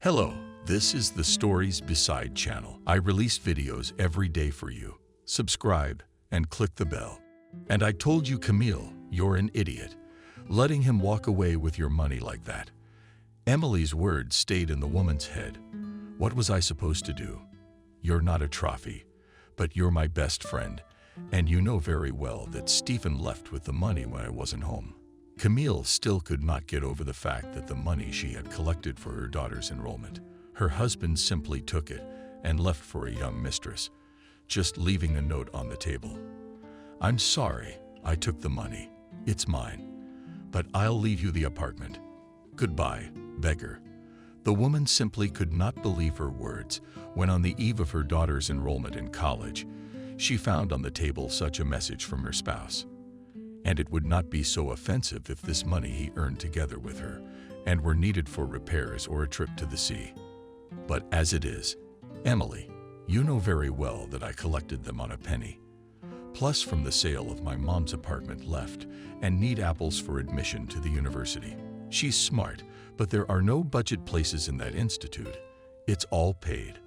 Hello, this is the Stories Beside channel. I release videos every day for you. Subscribe and click the bell. And I told you, Camille, you're an idiot. Letting him walk away with your money like that. Emily's words stayed in the woman's head. What was I supposed to do? You're not a trophy, but you're my best friend, and you know very well that Stephen left with the money when I wasn't home. Camille still could not get over the fact that the money she had collected for her daughter's enrollment, her husband simply took it and left for a young mistress, just leaving a note on the table. I'm sorry, I took the money. It's mine. But I'll leave you the apartment. Goodbye, beggar. The woman simply could not believe her words when on the eve of her daughter's enrollment in college, she found on the table such a message from her spouse. And it would not be so offensive if this money he earned together with her and were needed for repairs or a trip to the sea. But as it is, Emily, you know very well that I collected them on a penny, plus from the sale of my mom's apartment left and need apples for admission to the university. She's smart, but there are no budget places in that institute. It's all paid.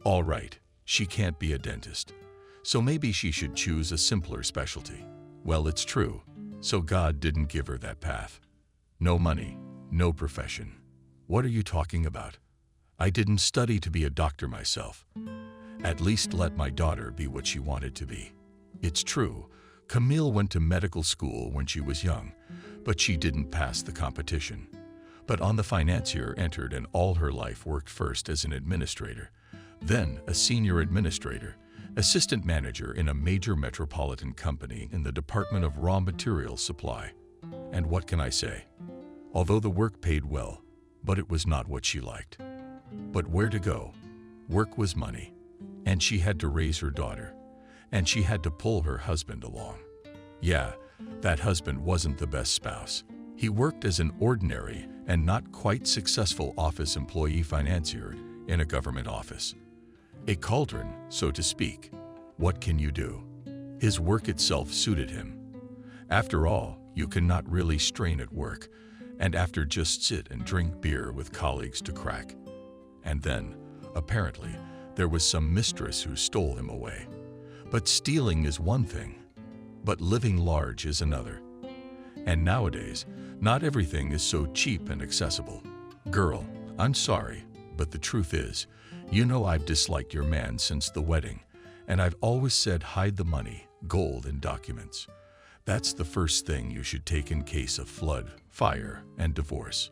All right, she can't be a dentist, so maybe she should choose a simpler specialty. Well, it's true, so God didn't give her that path. No money, no profession. What are you talking about? I didn't study to be a doctor myself. At least let my daughter be what she wanted to be. It's true, Camille went to medical school when she was young, but she didn't pass the competition. But on the financier entered and all her life worked first as an administrator, then a senior administrator, assistant manager in a major metropolitan company in the Department of Raw Materials Supply. And what can I say? Although the work paid well, but it was not what she liked. But where to go? Work was money, and she had to raise her daughter, and she had to pull her husband along. Yeah, that husband wasn't the best spouse. He worked as an ordinary and not quite successful office employee financier in a government office. A cauldron, so to speak. What can you do? His work itself suited him. After all, you cannot really strain at work, and after just sit and drink beer with colleagues to crack. And then, apparently, there was some mistress who stole him away. But stealing is one thing, but living large is another. And nowadays, not everything is so cheap and accessible. Girl, I'm sorry, but the truth is, you know I've disliked your man since the wedding, and I've always said hide the money, gold, and documents. That's the first thing you should take in case of flood, fire, and divorce.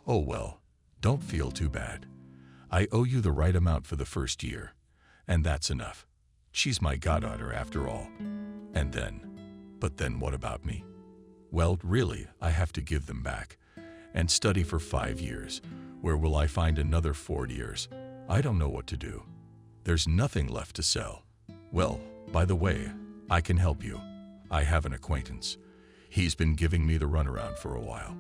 Oh well, don't feel too bad. I owe you the right amount for the first year, and that's enough. She's my goddaughter after all. And then, but then what about me? Well, really, I have to give them back and study for 5 years. Where will I find another 4 years? I don't know what to do. There's nothing left to sell. Well, by the way, I can help you. I have an acquaintance. He's been giving me the runaround for a while.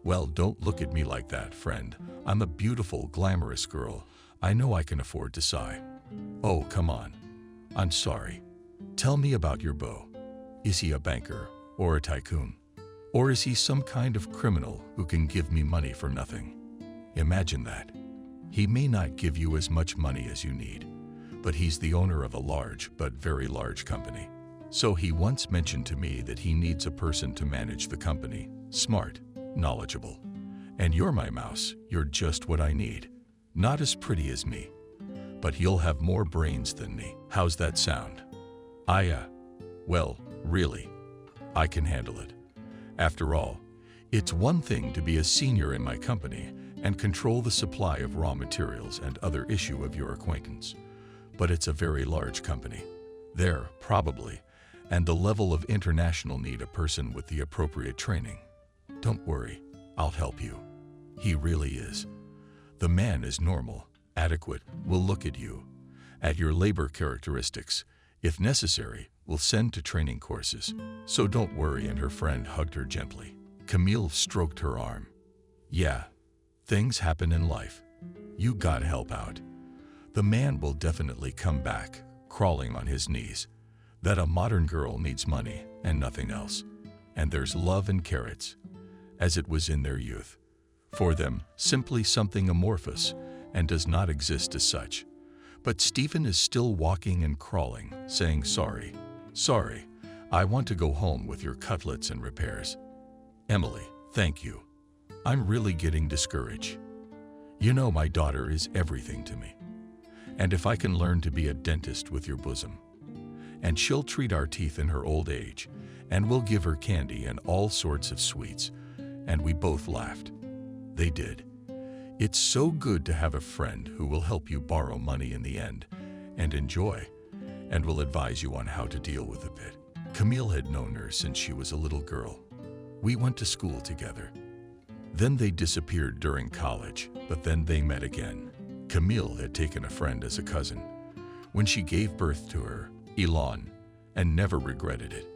Well, don't look at me like that, friend. I'm a beautiful, glamorous girl. I know I can afford to sigh. Oh, come on. I'm sorry. Tell me about your beau. Is he a banker or a tycoon? Or is he some kind of criminal who can give me money for nothing? Imagine that. He may not give you as much money as you need, but he's the owner of a large but very large company. So he once mentioned to me that he needs a person to manage the company, smart, knowledgeable. And you're my mouse, you're just what I need. Not as pretty as me, but you'll have more brains than me. How's that sound? Well, really, I can handle it. After all, it's one thing to be a senior in my company and control the supply of raw materials and other issue of your acquaintance. But it's a very large company. There, probably, and the level of international need a person with the appropriate training. Don't worry, I'll help you. He really is. The man is normal, adequate, will look at you, at your labor characteristics. If necessary, will send to training courses. So don't worry, and her friend hugged her gently. Camille stroked her arm. Yeah. Things happen in life. You gotta help out. The man will definitely come back, crawling on his knees. That a modern girl needs money and nothing else. And there's love and carrots, as it was in their youth. For them, simply something amorphous and does not exist as such. But Stephen is still walking and crawling, saying, "Sorry, sorry, I want to go home with your cutlets and repairs." Emily, thank you. I'm really getting discouraged. You know my daughter is everything to me. And if I can learn to be a dentist with your bosom, and she'll treat our teeth in her old age, and we'll give her candy and all sorts of sweets. And we both laughed. They did. It's so good to have a friend who will help you borrow money in the end, and enjoy, and will advise you on how to deal with a bit. Camille had known her since she was a little girl. We went to school together. Then they disappeared during college, but then they met again. Camille had taken a friend as a cousin when she gave birth to her, Elon, and never regretted it.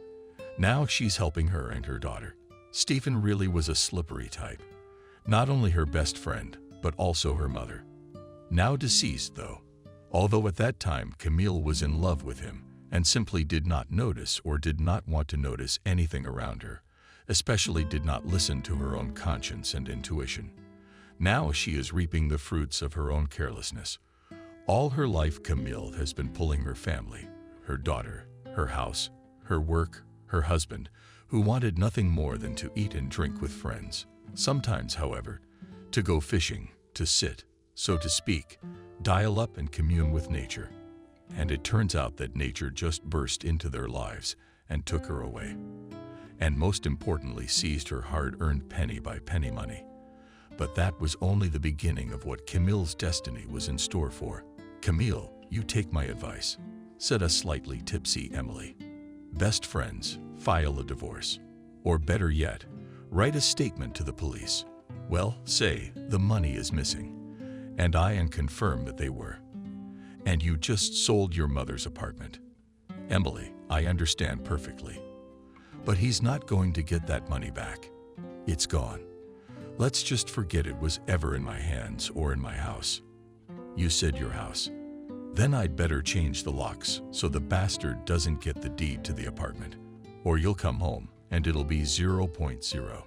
Now she's helping her and her daughter. Stephen really was a slippery type. Not only her best friend, but also her mother. Now deceased, though. Although at that time Camille was in love with him and simply did not notice or did not want to notice anything around her, especially did not listen to her own conscience and intuition. Now she is reaping the fruits of her own carelessness. All her life Camille has been pulling her family, her daughter, her house, her work, her husband, who wanted nothing more than to eat and drink with friends. Sometimes, however, to go fishing, to sit, so to speak, dial up and commune with nature. And it turns out that nature just burst into their lives and took her away. And most importantly, seized her hard-earned penny by penny money. But that was only the beginning of what Camille's destiny was in store for. "Camille, you take my advice," said a slightly tipsy Emily. "Best friends, file a divorce. Or better yet, write a statement to the police. Well, say, the money is missing. And confirm that they were. And you just sold your mother's apartment. Emily, I understand perfectly. But he's not going to get that money back. It's gone. Let's just forget it was ever in my hands or in my house." "You said your house. Then I'd better change the locks so the bastard doesn't get the deed to the apartment. Or you'll come home and it'll be 0.0.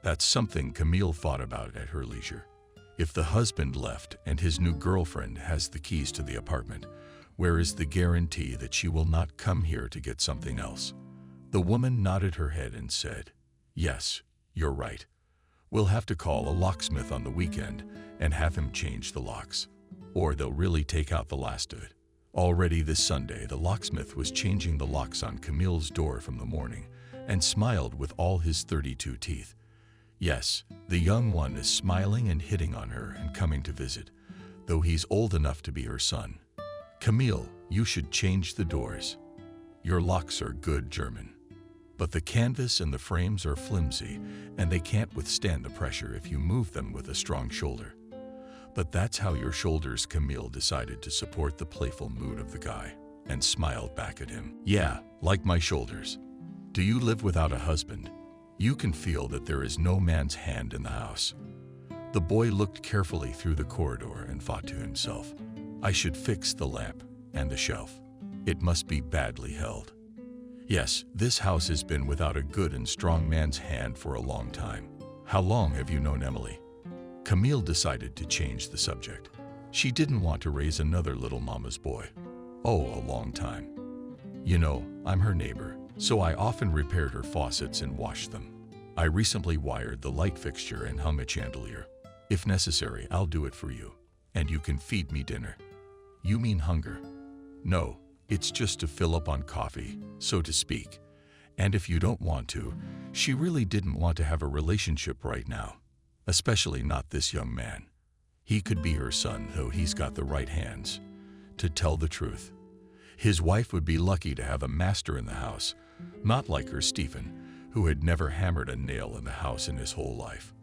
That's something Camille thought about at her leisure. If the husband left and his new girlfriend has the keys to the apartment, where is the guarantee that she will not come here to get something else? The woman nodded her head and said, "Yes, you're right. We'll have to call a locksmith on the weekend and have him change the locks. Or they'll really take out the last of it." Already this Sunday, the locksmith was changing the locks on Camille's door from the morning and smiled with all his 32 teeth. Yes, the young one is smiling and hitting on her and coming to visit, though he's old enough to be her son. "Camille, you should change the doors. Your locks are good German. But the canvas and the frames are flimsy, and they can't withstand the pressure if you move them with a strong shoulder." But that's how your shoulders, Camille decided to support the playful mood of the guy, and smiled back at him. "Yeah, like my shoulders. Do you live without a husband? You can feel that there is no man's hand in the house." The boy looked carefully through the corridor and thought to himself, "I should fix the lamp and the shelf. It must be badly held. Yes, this house has been without a good and strong man's hand for a long time." "How long have you known Emily?" Camille decided to change the subject. She didn't want to raise another little mama's boy. "Oh, a long time. You know, I'm her neighbor, so I often repaired her faucets and washed them. I recently wired the light fixture and hung a chandelier. If necessary, I'll do it for you, and you can feed me dinner." "You mean hunger?" "No, it's just to fill up on coffee, so to speak. And if you don't want to, she really didn't want to have a relationship right now. Especially not this young man. He could be her son, though he's got the right hands. To tell the truth, his wife would be lucky to have a master in the house, not like her Stephen, who had never hammered a nail in the house in his whole life.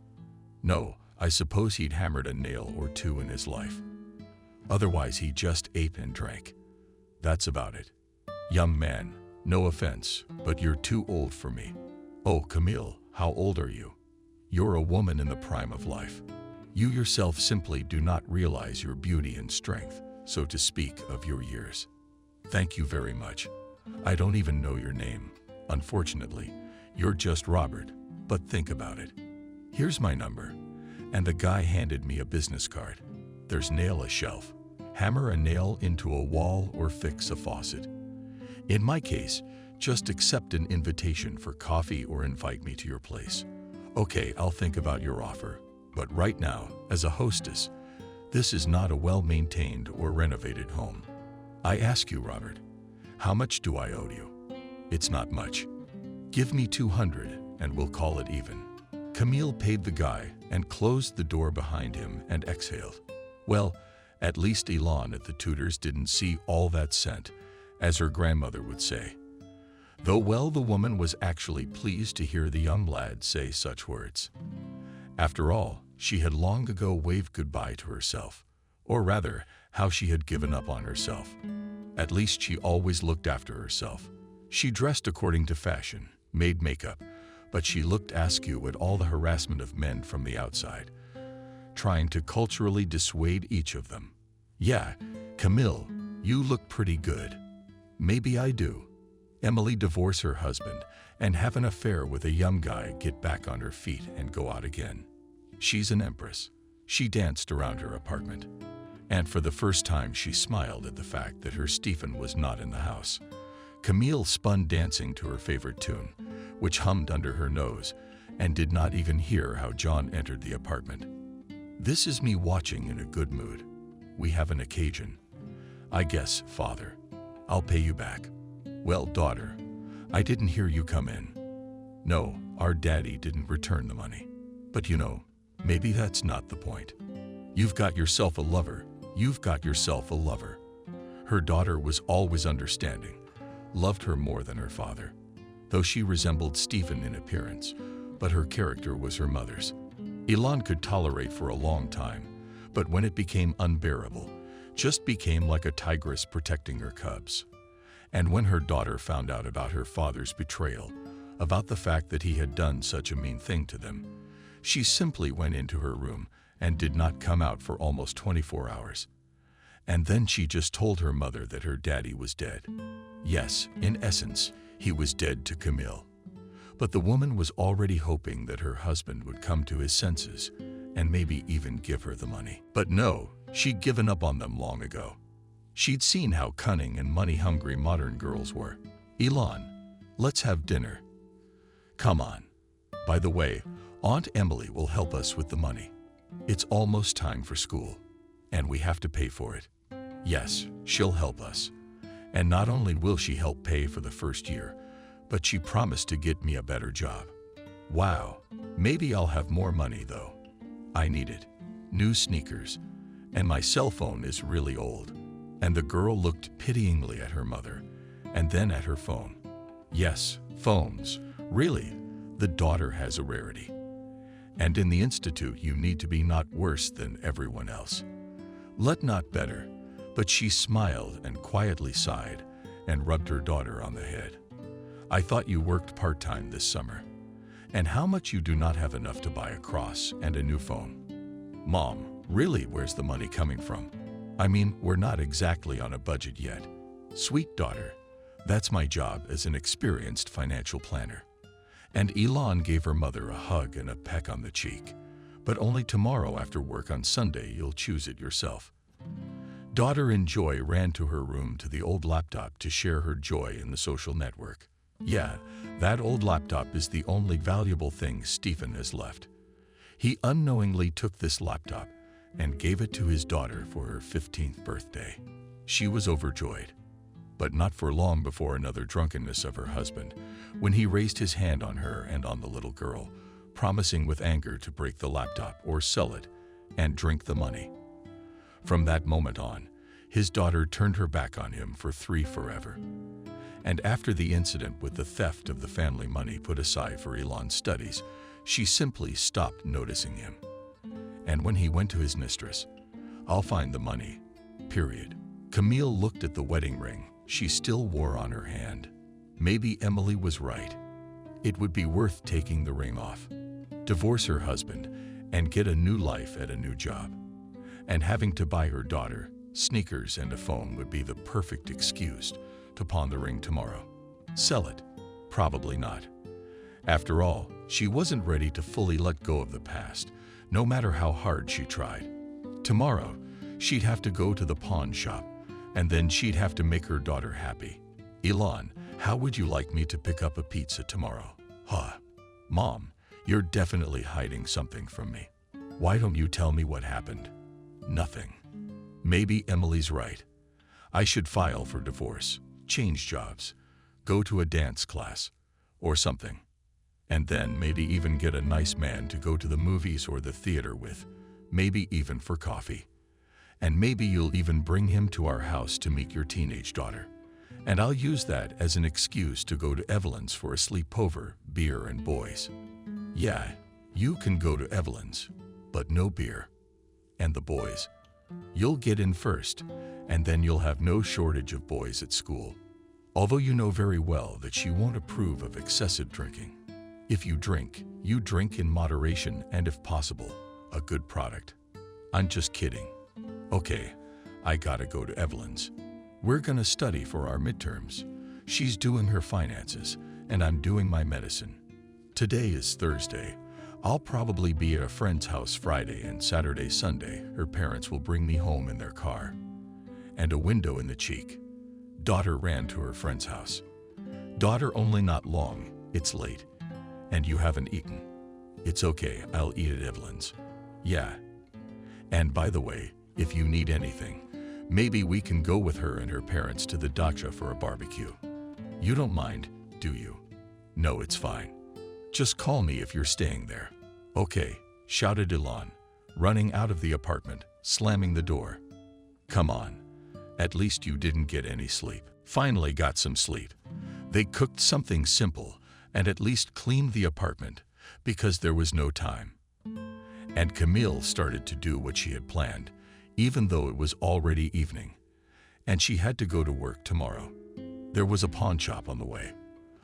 No, I suppose he'd hammered a nail or two in his life. Otherwise, he just ate and drank. That's about it. Young man, no offense, but you're too old for me." "Oh, Camille, how old are you? You're a woman in the prime of life. You yourself simply do not realize your beauty and strength, so to speak, of your years." "Thank you very much. I don't even know your name. Unfortunately, you're just Robert, but think about it. Here's my number." And the guy handed me a business card. there's nail a shelf, hammer a nail into a wall, or fix a faucet. In my case, just accept an invitation for coffee or invite me to your place. Okay, I'll think about your offer, but right now, as a hostess, this is not a well-maintained or renovated home. I ask you, Robert, how much do I owe you? It's not much. Give me 200 and we'll call it even. Camille paid the guy and closed the door behind him and exhaled. Well, at least Elon at the Tudors didn't see all that scent, as her grandmother would say. Though well, the woman was actually pleased to hear the young lad say such words. After all, she had long ago waved goodbye to herself, or rather, how she had given up on herself. At least she always looked after herself. She dressed according to fashion, made makeup, but she looked askew at all the harassment of men from the outside, trying to culturally dissuade each of them. Yeah, Camille, you look pretty good. Maybe I do. Emily divorce her husband and have an affair with a young guy, get back on her feet and go out again. She's an empress. She danced around her apartment. And for the first time she smiled at the fact that her Stephen was not in the house. Camille spun dancing to her favorite tune, which hummed under her nose, and did not even hear how John entered the apartment. This is me watching in a good mood. We have an occasion. I guess, father. I'll pay you back. Well, daughter, I didn't hear you come in. No, our daddy didn't return the money. But you know, maybe that's not the point. You've got yourself a lover. You've got yourself a lover. Her daughter was always understanding, loved her more than her father, though she resembled Stephen in appearance, but her character was her mother's. Elon could tolerate for a long time, but when it became unbearable, just became like a tigress protecting her cubs. And when her daughter found out about her father's betrayal, about the fact that he had done such a mean thing to them, she simply went into her room and did not come out for almost 24 hours. And then she just told her mother that her daddy was dead. Yes, in essence, he was dead to Camille. But the woman was already hoping that her husband would come to his senses and maybe even give her the money. But no, she'd given up on them long ago. She'd seen how cunning and money-hungry modern girls were. Elon, let's have dinner. Come on. By the way, Aunt Emily will help us with the money. It's almost time for school, and we have to pay for it. Yes, she'll help us. And not only will she help pay for the first year, but she promised to get me a better job. Wow, maybe I'll have more money though. I need it. New sneakers, and my cell phone is really old. And the girl looked pityingly at her mother, and then at her phone. Yes, phones. Really, the daughter has a rarity. And in the Institute, you need to be not worse than everyone else. Let not better, but she smiled and quietly sighed and rubbed her daughter on the head. I thought you worked part-time this summer. And how much you do not have enough to buy a cross and a new phone. Mom, really, where's the money coming from? I mean, we're not exactly on a budget yet. Sweet daughter, that's my job as an experienced financial planner. And Elon gave her mother a hug and a peck on the cheek. But only tomorrow after work on Sunday you'll choose it yourself. Daughter in joy ran to her room to the old laptop to share her joy in the social network. Yeah, that old laptop is the only valuable thing Stephen has left. He unknowingly took this laptop and gave it to his daughter for her 15th birthday. She was overjoyed, but not for long before another drunkenness of her husband, when he raised his hand on her and on the little girl, promising with anger to break the laptop or sell it and drink the money. From that moment on, his daughter turned her back on him for forever. And after the incident with the theft of the family money put aside for Elon's studies, she simply stopped noticing him. And when he went to his mistress, I'll find the money, period. Camille looked at the wedding ring she still wore on her hand. Maybe Emily was right. It would be worth taking the ring off, divorce her husband, and get a new life at a new job. And having to buy her daughter sneakers and a phone would be the perfect excuse to pawn the ring tomorrow. Sell it? Probably not. After all, she wasn't ready to fully let go of the past, no matter how hard she tried. Tomorrow, She'd have to go to the pawn shop, and then she'd have to make her daughter happy. Elon, how would you like me to pick up a pizza tomorrow? Huh. Mom, you're definitely hiding something from me. Why don't you tell me what happened? Nothing. Maybe Emily's right. I should file for divorce, change jobs, go to a dance class, or something. And then maybe even get a nice man to go to the movies or the theater with, maybe even for coffee. And maybe you'll even bring him to our house to meet your teenage daughter. And I'll use that as an excuse to go to Evelyn's for a sleepover, beer and boys. Yeah, you can go to Evelyn's, but no beer. And the boys. You'll get in first, and then you'll have no shortage of boys at school. Although you know very well that she won't approve of excessive drinking. If you drink in moderation and, if possible, a good product. I'm just kidding. Okay, I gotta go to Evelyn's. We're gonna study for our midterms. She's doing her finances, and I'm doing my medicine. Today is Thursday. I'll probably be at a friend's house Friday, and Saturday, Sunday, her parents will bring me home in their car. And a window in the cheek. Daughter ran to her friend's house. Daughter, only not long, it's late. And you haven't eaten. It's okay, I'll eat at Evelyn's. Yeah. And by the way, if you need anything, maybe we can go with her and her parents to the dacha for a barbecue. You don't mind, do you? No, it's fine. Just call me if you're staying there. Okay, shouted Elon, running out of the apartment, slamming the door. Come on. At least you didn't get any sleep. Finally got some sleep. They cooked something simple and at least cleaned the apartment because there was no time. And Camille started to do what she had planned, even though it was already evening, and she had to go to work tomorrow. There was a pawn shop on the way.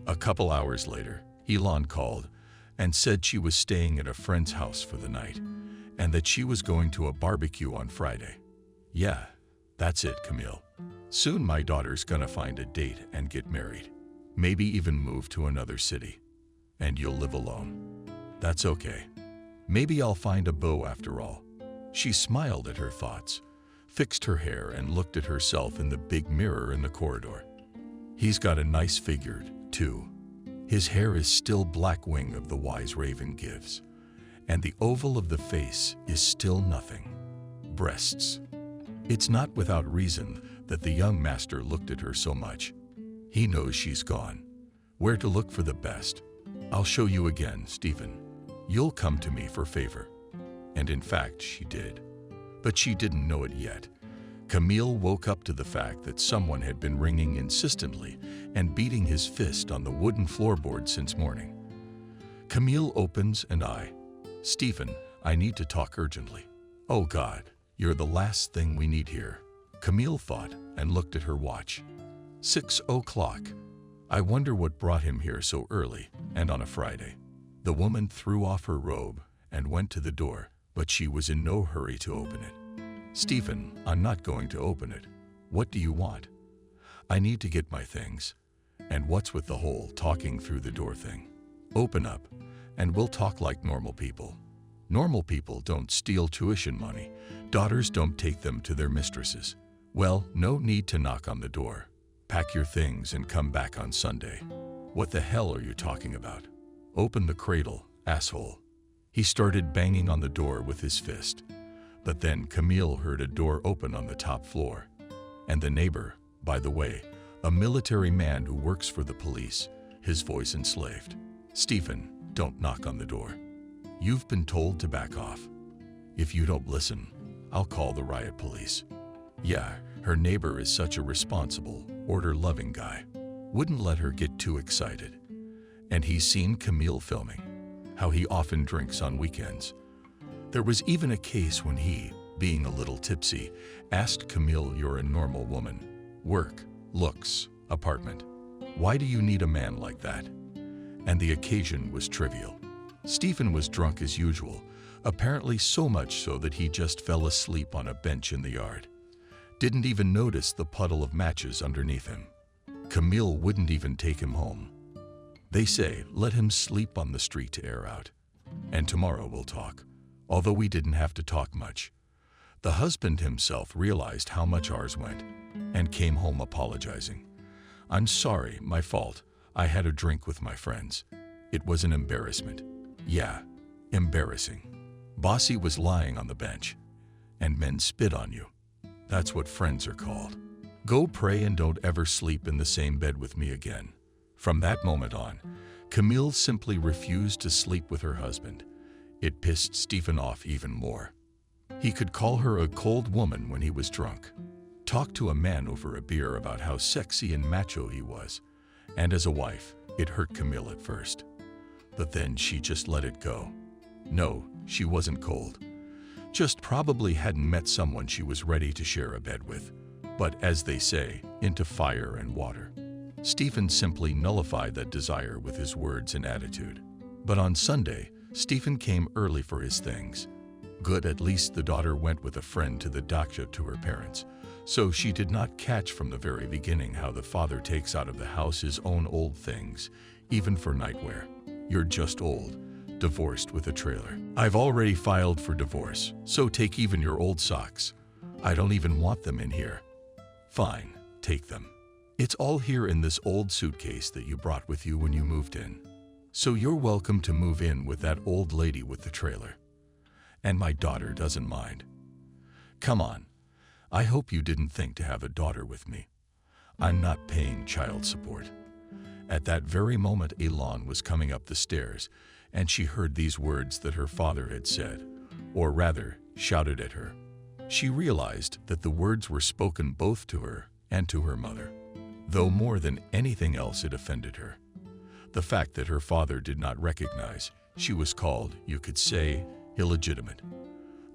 A couple hours later, Elon called and said she was staying at a friend's house for the night and that she was going to a barbecue on Friday. Yeah, that's it, Camille. Soon my daughter's gonna find a date and get married. Maybe even move to another city. And you'll live alone. That's okay. Maybe I'll find a beau after all. She smiled at her thoughts, fixed her hair, and looked at herself in the big mirror in the corridor. He's got a nice figure, too. His hair is still black wing of the wise raven gives, and the oval of the face is still nothing. Breasts. It's not without reason that the young master looked at her so much. He knows she's gone. Where to look for the best? I'll show you again, Stephen. You'll come to me for favor. And in fact, she did. But she didn't know it yet. Camille woke up to the fact that someone had been ringing insistently and beating his fist on the wooden floorboard since morning. Camille opens and Stephen, I need to talk urgently. Oh God, you're the last thing we need here. Camille thought and looked at her watch. 6 o'clock. I wonder what brought him here so early and on a Friday. The woman threw off her robe and went to the door, but she was in no hurry to open it. Stephen, I'm not going to open it. What do you want? I need to get my things. And what's with the whole talking through the door thing? Open up, and we'll talk like normal people. Normal people don't steal tuition money. Daughters don't take them to their mistresses. Well, no need to knock on the door. Pack your things and come back on Sunday. What the hell are you talking about? Open the cradle, asshole. He started banging on the door with his fist. But then Camille heard a door open on the top floor. And the neighbor, by the way, a military man who works for the police, his voice enslaved. Stephen, don't knock on the door. You've been told to back off. If you don't listen, I'll call the riot police. Yeah, her neighbor is such a responsible, order-loving guy. Wouldn't let her get too excited. And he's seen Camille filming, how he often drinks on weekends. There was even a case when he, being a little tipsy, asked Camille, you're a normal woman. Work, looks, apartment. Why do you need a man like that? And the occasion was trivial. Stephen was drunk as usual, apparently so much so that he just fell asleep on a bench in the yard. Didn't even notice the puddle of matches underneath him. Camille wouldn't even take him home. They say, let him sleep on the street to air out. And tomorrow we'll talk. Although we didn't have to talk much. The husband himself realized how much ours went and came home apologizing. "I'm sorry, my fault. I had a drink with my friends. It was an embarrassment." Yeah, embarrassing. Bossy was lying on the bench, and men spit on you. That's what friends are called. Go pray and don't ever sleep in the same bed with me again. From that moment on, Camille simply refused to sleep with her husband. It pissed Stephen off even more. He could call her a cold woman when he was drunk, talk to a man over a beer about how sexy and macho he was, and as a wife, it hurt Camille at first. But then she just let it go. No, she wasn't cold. Just probably hadn't met someone she was ready to share a bed with. But as they say, into fire and water. Stephen simply nullified that desire with his words and attitude. But on Sunday, Stephen came early for his things. Good, at least the daughter went with a friend to the dacha to her parents, so she did not catch from the very beginning how the father takes out of the house his own old things, even for nightwear. You're just old, divorced with a trailer. I've already filed for divorce, so take even your old socks. I don't even want them in here. Fine, take them. It's all here in this old suitcase that you brought with you when you moved in. So you're welcome to move in with that old lady with the trailer. And my daughter doesn't mind. Come on. I hope you didn't think to have a daughter with me. I'm not paying child support." At that very moment, Elon was coming up the stairs, and she heard these words that her father had said, or rather, shouted at her. She realized that the words were spoken both to her and to her mother, though more than anything else it offended her. The fact that her father did not recognize she was called, you could say, illegitimate.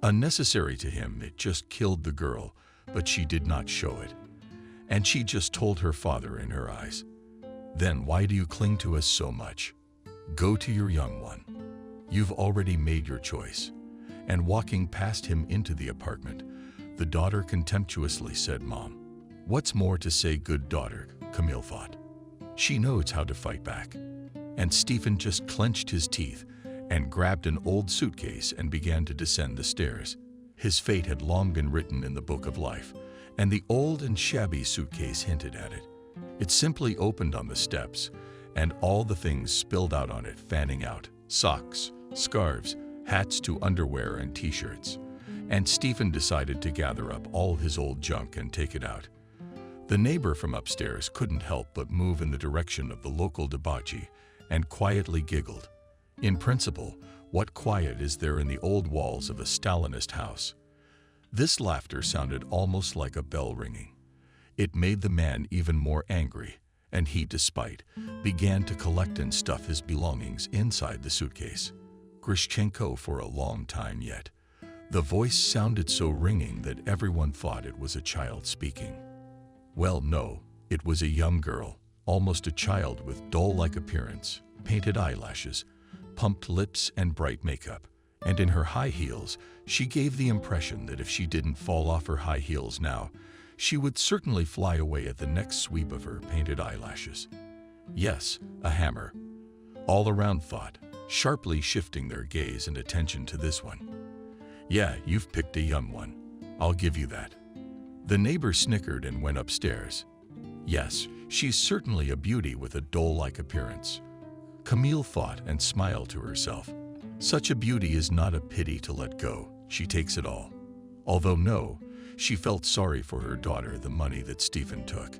Unnecessary to him, it just killed the girl, but she did not show it. And she just told her father in her eyes, "Then why do you cling to us so much? Go to your young one. You've already made your choice." And walking past him into the apartment, the daughter contemptuously said, "Mom." What's more to say, good daughter, Camille thought. She knows how to fight back. And Stephen just clenched his teeth and grabbed an old suitcase and began to descend the stairs. His fate had long been written in the book of life, and the old and shabby suitcase hinted at it. It simply opened on the steps, and all the things spilled out on it, fanning out: socks, scarves, hats to underwear and t-shirts. And Stephen decided to gather up all his old junk and take it out. The neighbor from upstairs couldn't help but move in the direction of the local debauchee and quietly giggled. In principle, what quiet is there in the old walls of a Stalinist house? This laughter sounded almost like a bell ringing. It made the man even more angry, and he, despite, began to collect and stuff his belongings inside the suitcase. Grishchenko for a long time yet. The voice sounded so ringing that everyone thought it was a child speaking. Well, no, it was a young girl, almost a child with doll-like appearance, painted eyelashes, pumped lips and bright makeup, and in her high heels, she gave the impression that if she didn't fall off her high heels now, she would certainly fly away at the next sweep of her painted eyelashes. Yes, a hammer. All around thought, sharply shifting their gaze and attention to this one. Yeah, you've picked a young one. I'll give you that. The neighbor snickered and went upstairs. Yes, she's certainly a beauty with a doll-like appearance. Camille thought and smiled to herself. Such a beauty is not a pity to let go. She takes it all. Although no, she felt sorry for her daughter the money that Stephen took.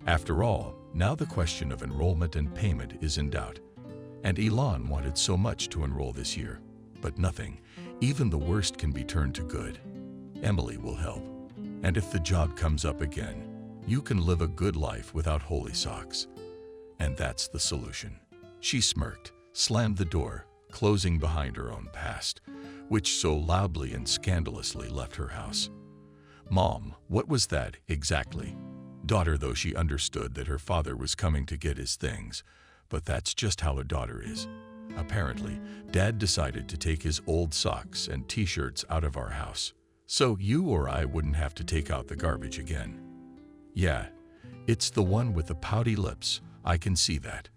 After all, now the question of enrollment and payment is in doubt. And Elon wanted so much to enroll this year. But nothing, even the worst, can be turned to good. Emily will help. And if the job comes up again, you can live a good life without holy socks. And that's the solution. She smirked, slammed the door, closing behind her own past, which so loudly and scandalously left her house. Mom, what was that exactly? Daughter, though she understood that her father was coming to get his things, but that's just how a daughter is. Apparently, Dad decided to take his old socks and t-shirts out of our house, so you or I wouldn't have to take out the garbage again. Yeah, it's the one with the pouty lips, I can see that.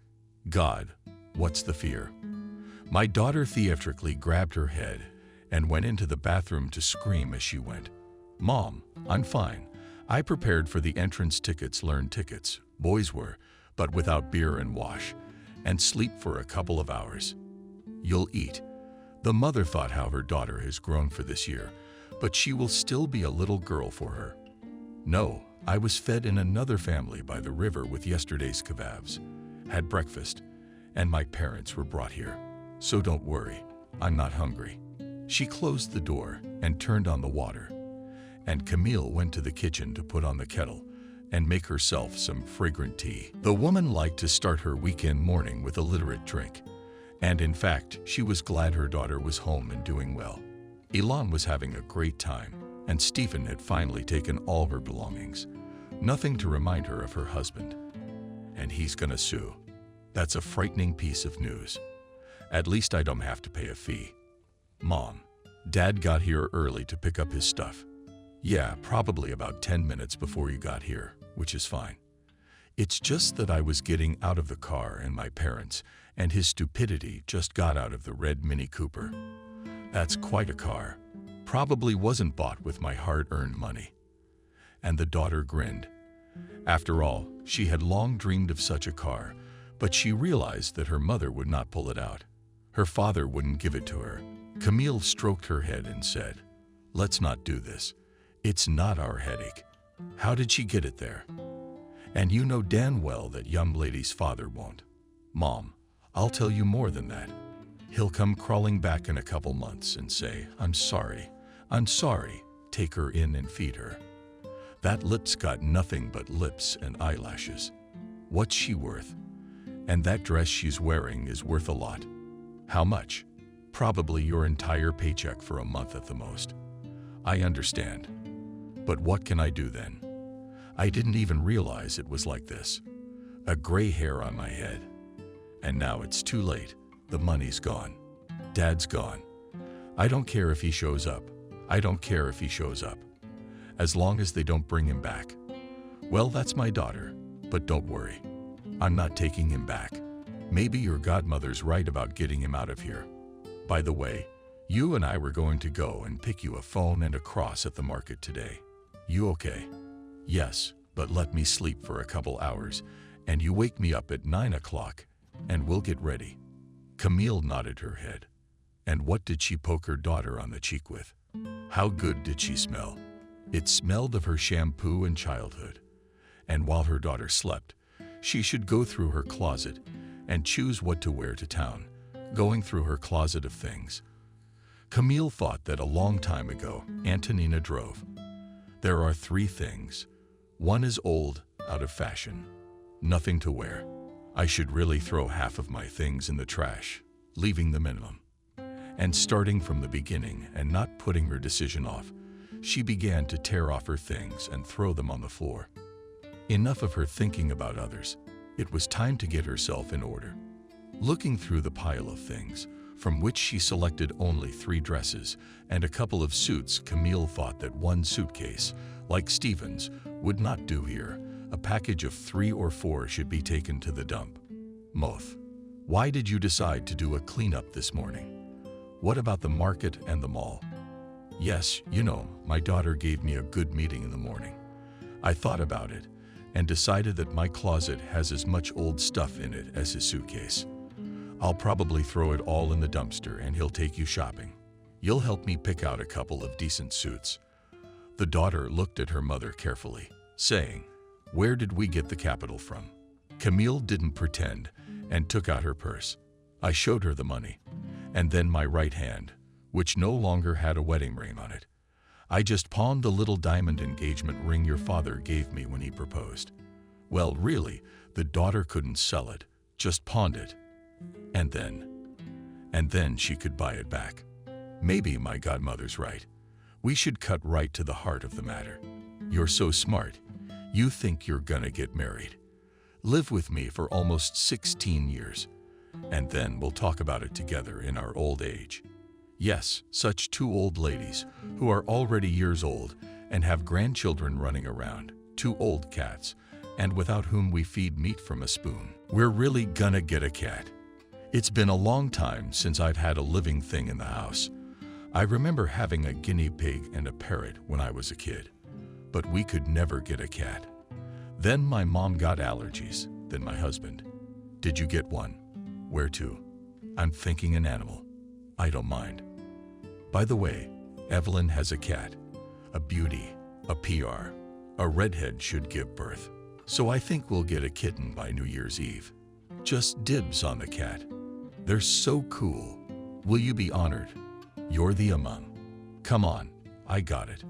God, what's the fear? My daughter theatrically grabbed her head and went into the bathroom to scream as she went. "Mom, I'm fine. I prepared for the entrance tickets, learn tickets, boys were, but without beer and wash, and sleep for a couple of hours. You'll eat." The mother thought how her daughter has grown for this year, but she will still be a little girl for her. "No, I was fed in another family by the river with yesterday's kebabs, had breakfast, and my parents were brought here. So don't worry, I'm not hungry." She closed the door and turned on the water, and Camille went to the kitchen to put on the kettle and make herself some fragrant tea. The woman liked to start her weekend morning with a literate drink, and in fact, she was glad her daughter was home and doing well. Elon was having a great time, and Stephen had finally taken all her belongings. Nothing to remind her of her husband. And he's gonna sue. That's a frightening piece of news. At least I don't have to pay a fee. "Mom, Dad got here early to pick up his stuff." "Yeah, probably about 10 minutes before you got here, which is fine. It's just that I was getting out of the car and my parents and his stupidity just got out of the red Mini Cooper. That's quite a car. Probably wasn't bought with my hard-earned money." And the daughter grinned. After all, she had long dreamed of such a car, but she realized that her mother would not pull it out. Her father wouldn't give it to her. Camille stroked her head and said, "Let's not do this. It's not our headache. How did she get it there? And you know damn well that young lady's father won't." "Mom, I'll tell you more than that. He'll come crawling back in a couple months and say, 'I'm sorry, I'm sorry.' Take her in and feed her. That lip's got nothing but lips and eyelashes. What's she worth? And that dress she's wearing is worth a lot." "How much?" "Probably your entire paycheck for a month at the most." "I understand. But what can I do then? I didn't even realize it was like this. A gray hair on my head. And now it's too late. The money's gone. Dad's gone. I don't care if he shows up. I don't care if he shows up. As long as they don't bring him back. Well, that's my daughter. But don't worry. I'm not taking him back. Maybe your godmother's right about getting him out of here. By the way, you and I were going to go and pick you a phone and a cross at the market today. You okay?" "Yes, but let me sleep for a couple hours, and you wake me up at 9 o'clock, and we'll get ready." Camille nodded her head. And what did she poke her daughter on the cheek with? How good did she smell? It smelled of her shampoo and childhood. And while her daughter slept, she should go through her closet and choose what to wear to town, going through her closet of things. Camille thought that a long time ago, Antonina drove. There are 3 things. One is old, out of fashion. Nothing to wear. I should really throw half of my things in the trash, leaving the minimum. And starting from the beginning and not putting her decision off, she began to tear off her things and throw them on the floor. Enough of her thinking about others. It was time to get herself in order. Looking through the pile of things, from which she selected only 3 dresses and a couple of suits, Camille thought that one suitcase, like Stephen's, would not do here. A package of 3 or 4 should be taken to the dump. "Moth, why did you decide to do a cleanup this morning? What about the market and the mall?" "Yes, you know, my daughter gave me a good meeting in the morning. I thought about it and decided that my closet has as much old stuff in it as his suitcase. I'll probably throw it all in the dumpster and he'll take you shopping. You'll help me pick out a couple of decent suits." The daughter looked at her mother carefully, saying, "Where did we get the capital from?" Camille didn't pretend and took out her purse. I showed her the money, and then my right hand, which no longer had a wedding ring on it. I just pawned the little diamond engagement ring your father gave me when he proposed. Well, really, the daughter couldn't sell it, just pawned it. And then she could buy it back. Maybe my godmother's right. We should cut right to the heart of the matter. You're so smart. You think you're gonna get married. Live with me for almost 16 years. And then we'll talk about it together in our old age. Yes, such 2 old ladies who are already years old and have grandchildren running around, 2 old cats, and without whom we feed meat from a spoon. We're really gonna get a cat. It's been a long time since I've had a living thing in the house. I remember having a guinea pig and a parrot when I was a kid, but we could never get a cat. Then my mom got allergies, then my husband. Did you get one? Where to? I'm thinking an animal. I don't mind. By the way, Evelyn has a cat, a beauty, a PR. A redhead should give birth. So I think we'll get a kitten by New Year's Eve. Just dibs on the cat. They're so cool. Will you be honored? You're the imam. Come on, I got it.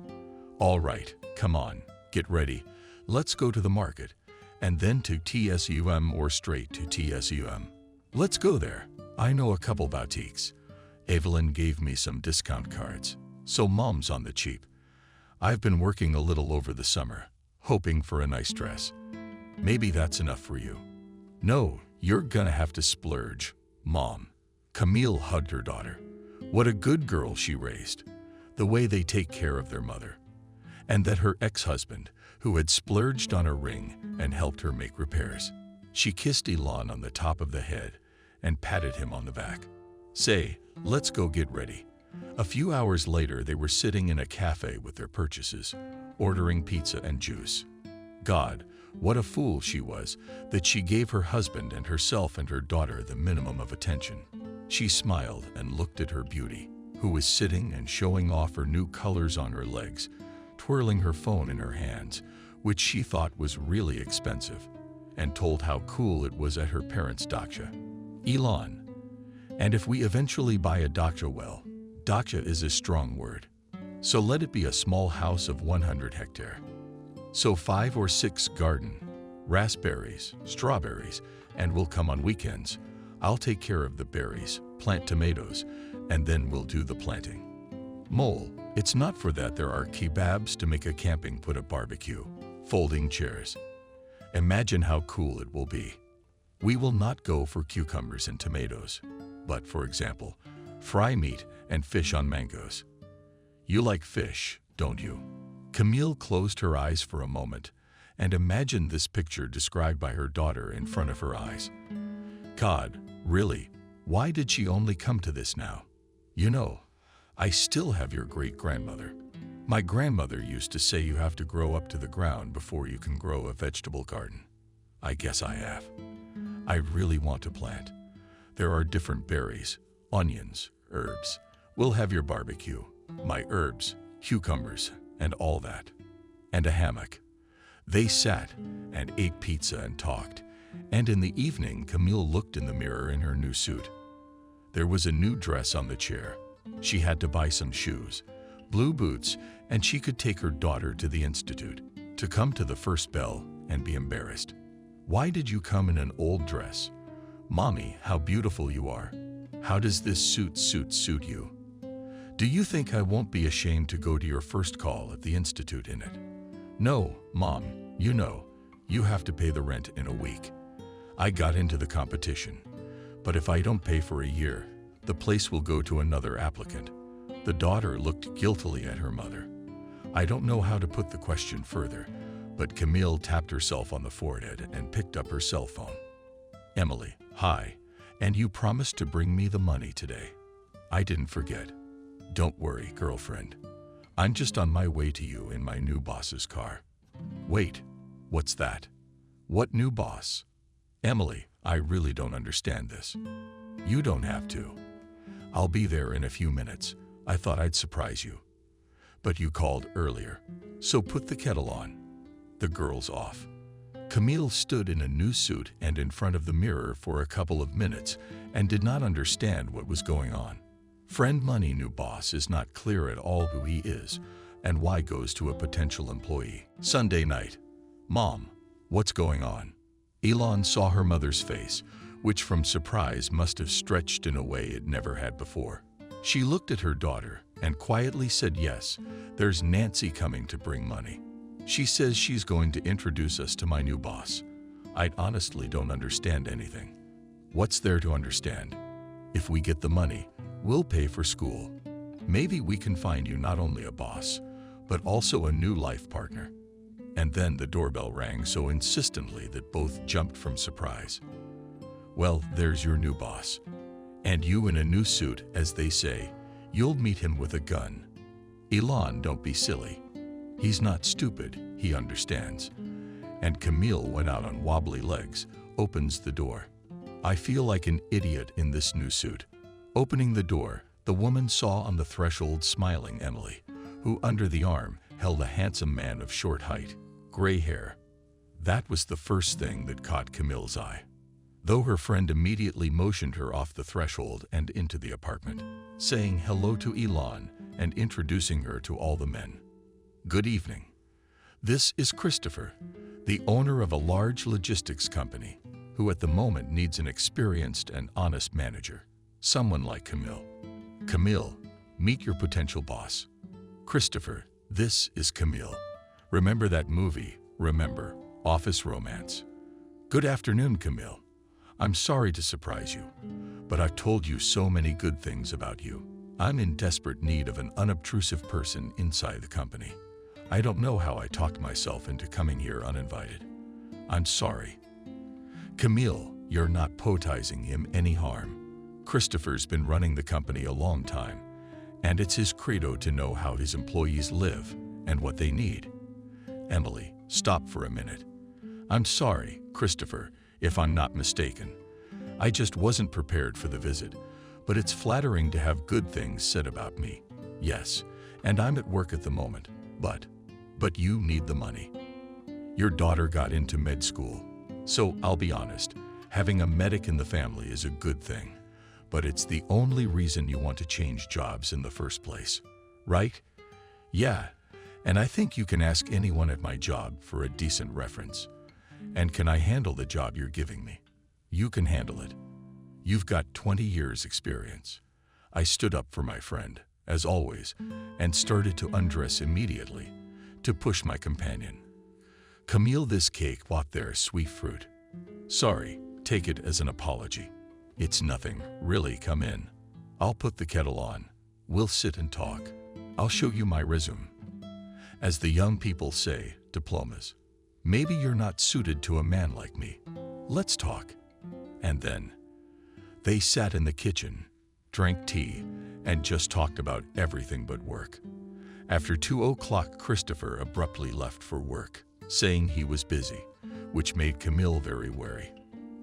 All right, come on, get ready. Let's go to the market, and then to TSUM or straight to TSUM. Let's go there. I know a couple boutiques. Evelyn gave me some discount cards, so mom's on the cheap. I've been working a little over the summer, hoping for a nice dress. Maybe that's enough for you. No, you're gonna have to splurge, Mom. Camille hugged her daughter. What a good girl she raised. The way they take care of their mother. And that her ex-husband, who had splurged on a ring and helped her make repairs. She kissed Elon on the top of the head and patted him on the back. Say, let's go get ready. A few hours later, they were sitting in a cafe with their purchases, ordering pizza and juice. God, what a fool she was that she gave her husband and herself and her daughter the minimum of attention. She smiled and looked at her beauty, who was sitting and showing off her new colors on her legs, twirling her phone in her hands, which she thought was really expensive, and told how cool it was at her parents' dacha. Elon. And if we eventually buy a dacha, well, dacha is a strong word. So let it be a small house of 100 hectares. So 5 or 6 garden, raspberries, strawberries, and we'll come on weekends. I'll take care of the berries, plant tomatoes, and then we'll do the planting. Mole, it's not for that there are kebabs to make a camping put a barbecue, folding chairs. Imagine how cool it will be. We will not go for cucumbers and tomatoes, but for example, fry meat and fish on mangoes. You like fish, don't you? Camille closed her eyes for a moment and imagined this picture described by her daughter in front of her eyes. God, really, why did she only come to this now? You know, I still have your great-grandmother. My grandmother used to say you have to grow up to the ground before you can grow a vegetable garden. I guess I have. I really want to plant. There are different berries, onions, herbs. We'll have your barbecue, my herbs, cucumbers, and all that. And a hammock. They sat and ate pizza and talked, and in the evening Camille looked in the mirror in her new suit. There was a new dress on the chair. She had to buy some shoes, blue boots, and she could take her daughter to the institute, to come to the first bell and be embarrassed. Why did you come in an old dress? Mommy, how beautiful you are. How does this suit you? Do you think I won't be ashamed to go to your first call at the institute in it? No, Mom, you know, you have to pay the rent in a week. I got into the competition, but if I don't pay for a year, the place will go to another applicant. The daughter looked guiltily at her mother. I don't know how to put the question further, but Camille tapped herself on the forehead and picked up her cell phone. Emily, hi, and you promised to bring me the money today. I didn't forget. Don't worry, girlfriend. I'm just on my way to you in my new boss's car. Wait, what's that? What new boss? Emily, I really don't understand this. You don't have to. I'll be there in a few minutes. I thought I'd surprise you. But you called earlier, so put the kettle on. The girl's off. Camille stood in a new suit and in front of the mirror for a couple of minutes and did not understand what was going on. Friend money new boss is not clear at all who he is and why goes to a potential employee. Sunday night. Mom, what's going on? Elon saw her mother's face, which from surprise must have stretched in a way it never had before. She looked at her daughter and quietly said, yes, there's Nancy coming to bring money. She says she's going to introduce us to my new boss. I honestly don't understand anything. What's there to understand? If we get the money, we'll pay for school. Maybe we can find you not only a boss, but also a new life partner. And then the doorbell rang so insistently that both jumped from surprise. Well, there's your new boss. And you in a new suit, as they say. You'll meet him with a gun. Elon, don't be silly. He's not stupid, he understands. And Camille went out on wobbly legs, opens the door. I feel like an idiot in this new suit. Opening the door, the woman saw on the threshold smiling Emily, who under the arm held a handsome man of short height, gray hair. That was the first thing that caught Camille's eye, though her friend immediately motioned her off the threshold and into the apartment, saying hello to Elon and introducing her to all the men. Good evening. This is Christopher, the owner of a large logistics company, who at the moment needs an experienced and honest manager, someone like Camille. Camille, meet your potential boss. Christopher, this is Camille. Remember that movie, Remember, Office Romance? Good afternoon, Camille. I'm sorry to surprise you, but I've told you so many good things about you. I'm in desperate need of an unobtrusive person inside the company. I don't know how I talked myself into coming here uninvited. I'm sorry. Camille, you're not potizing him any harm. Christopher's been running the company a long time, and it's his credo to know how his employees live and what they need. Emily, stop for a minute. I'm sorry, Christopher, if I'm not mistaken. I just wasn't prepared for the visit, but it's flattering to have good things said about me. Yes, and I'm at work at the moment, but you need the money. Your daughter got into med school, so I'll be honest, having a medic in the family is a good thing, but it's the only reason you want to change jobs in the first place, right? Yeah, and I think you can ask anyone at my job for a decent reference. And can I handle the job you're giving me? You can handle it. You've got 20 years experience. I stood up for my friend, as always, and started to undress immediately to push my companion. Camille, this cake, what there, sweet fruit. Sorry, take it as an apology. It's nothing, really, come in. I'll put the kettle on. We'll sit and talk. I'll show you my resume. As the young people say, diplomas. Maybe you're not suited to a man like me. Let's talk. And then they sat in the kitchen, drank tea, and just talked about everything but work. After 2:00, Christopher abruptly left for work, saying he was busy, which made Camille very wary.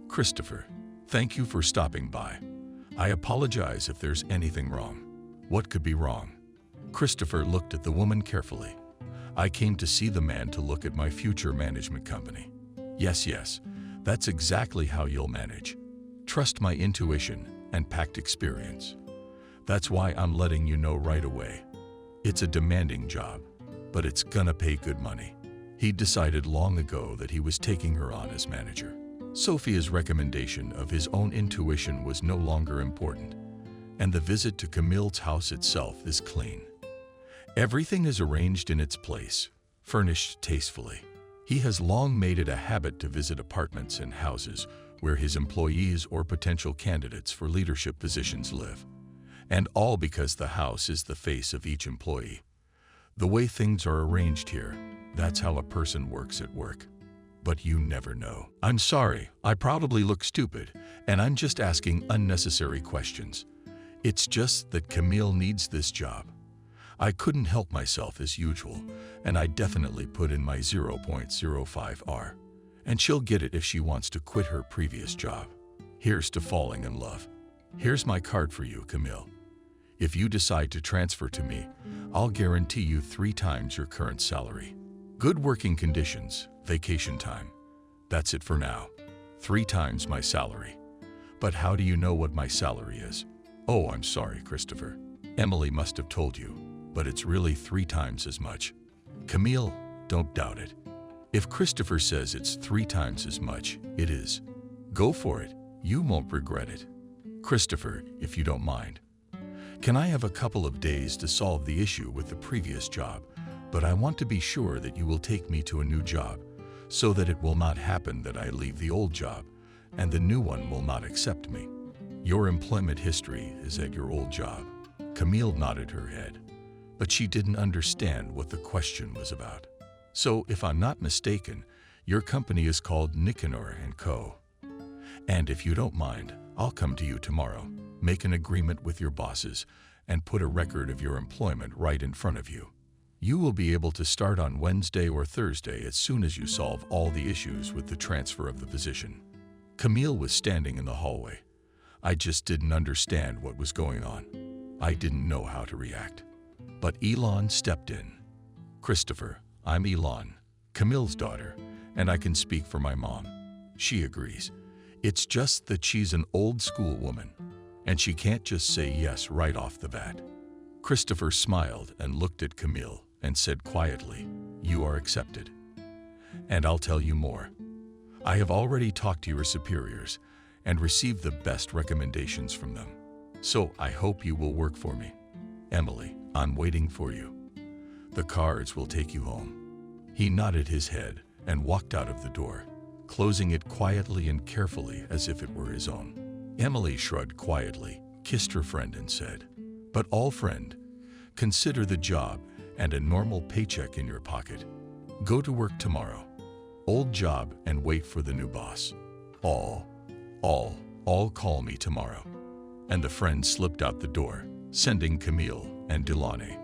Christopher, thank you for stopping by. I apologize if there's anything wrong. What could be wrong? Christopher looked at the woman carefully. I came to see the man to look at my future management company. Yes, that's exactly how you'll manage. Trust my intuition and packed experience. That's why I'm letting you know right away. It's a demanding job, but it's gonna pay good money. He decided long ago that he was taking her on as manager. Sophia's recommendation of his own intuition was no longer important, and the visit to Camille's house itself is clean. Everything is arranged in its place, furnished tastefully. He has long made it a habit to visit apartments and houses where his employees or potential candidates for leadership positions live. And all because the house is the face of each employee. The way things are arranged here, that's how a person works at work. But you never know. I'm sorry, I probably look stupid, and I'm just asking unnecessary questions. It's just that Camille needs this job. I couldn't help myself as usual, and I definitely put in my 0.05 R. And she'll get it if she wants to quit her previous job. Here's to falling in love. Here's my card for you, Camille. If you decide to transfer to me, I'll guarantee you 3 times your current salary. Good working conditions, vacation time. That's it for now. 3 times my salary. But how do you know what my salary is? Oh, I'm sorry, Christopher. Emily must have told you, but it's really 3 times as much. Camille, don't doubt it. If Christopher says it's 3 times as much, it is. Go for it. You won't regret it. Christopher, if you don't mind. Can I have a couple of days to solve the issue with the previous job, but I want to be sure that you will take me to a new job, so that it will not happen that I leave the old job, and the new one will not accept me. Your employment history is at your old job. Camille nodded her head, but she didn't understand what the question was about. So, if I'm not mistaken, your company is called Nicanor & Co. And if you don't mind, I'll come to you tomorrow, make an agreement with your bosses, and put a record of your employment right in front of you. You will be able to start on Wednesday or Thursday as soon as you solve all the issues with the transfer of the position." Camille was standing in the hallway. I just didn't understand what was going on. I didn't know how to react. But Elon stepped in. "Christopher, I'm Elon, Camille's daughter, and I can speak for my mom. She agrees. It's just that she's an old school woman, and she can't just say yes right off the bat." Christopher smiled and looked at Camille and said quietly, "You are accepted. And I'll tell you more. I have already talked to your superiors and received the best recommendations from them. So I hope you will work for me. Emily, I'm waiting for you. The cars will take you home." He nodded his head and walked out of the door, closing it quietly and carefully as if it were his own. Emily shrugged quietly, kissed her friend and said, "But all friend, consider the job and a normal paycheck in your pocket. Go to work tomorrow. Old job and wait for the new boss. All call me tomorrow." And the friend slipped out the door, sending Camille and Delaunay.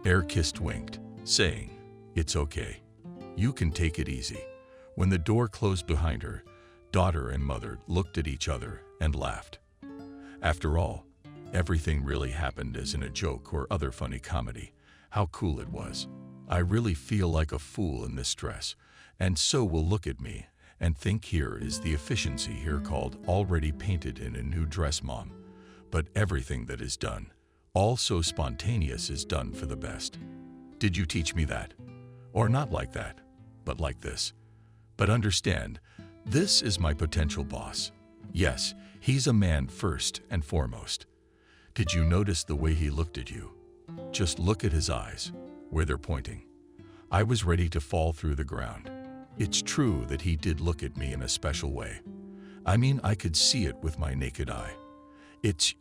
Air-kissed winked, saying, "It's okay. You can take it easy." When the door closed behind her, daughter and mother looked at each other and laughed. After all, everything really happened as in a joke or other funny comedy. How cool it was. I really feel like a fool in this dress, and so will look at me and think here is the efficiency here called already painted in a new dress, Mom. But everything that is done, all so spontaneous, is done for the best. Did you teach me that? Or not like that, but like this. But understand, this is my potential boss. Yes, he's a man first and foremost. Did you notice the way he looked at you? Just look at his eyes, where they're pointing. I was ready to fall through the ground. It's true that he did look at me in a special way. I mean, I could see it with my naked eye. It's,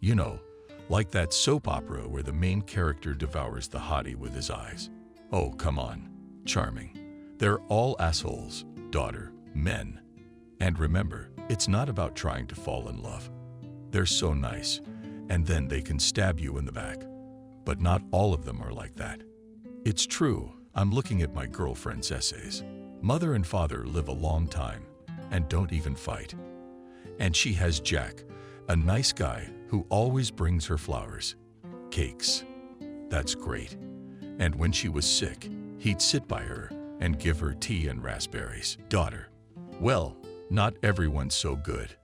like that soap opera where the main character devours the hottie with his eyes. Oh, come on. Charming. They're all assholes, daughter, men. And remember, it's not about trying to fall in love. They're so nice, and then they can stab you in the back. But not all of them are like that. It's true, I'm looking at my girlfriend's essays. Mother and father live a long time and don't even fight. And she has Jack, a nice guy who always brings her flowers, cakes. That's great. And when she was sick, he'd sit by her and give her tea and raspberries. Daughter, well, not everyone's so good.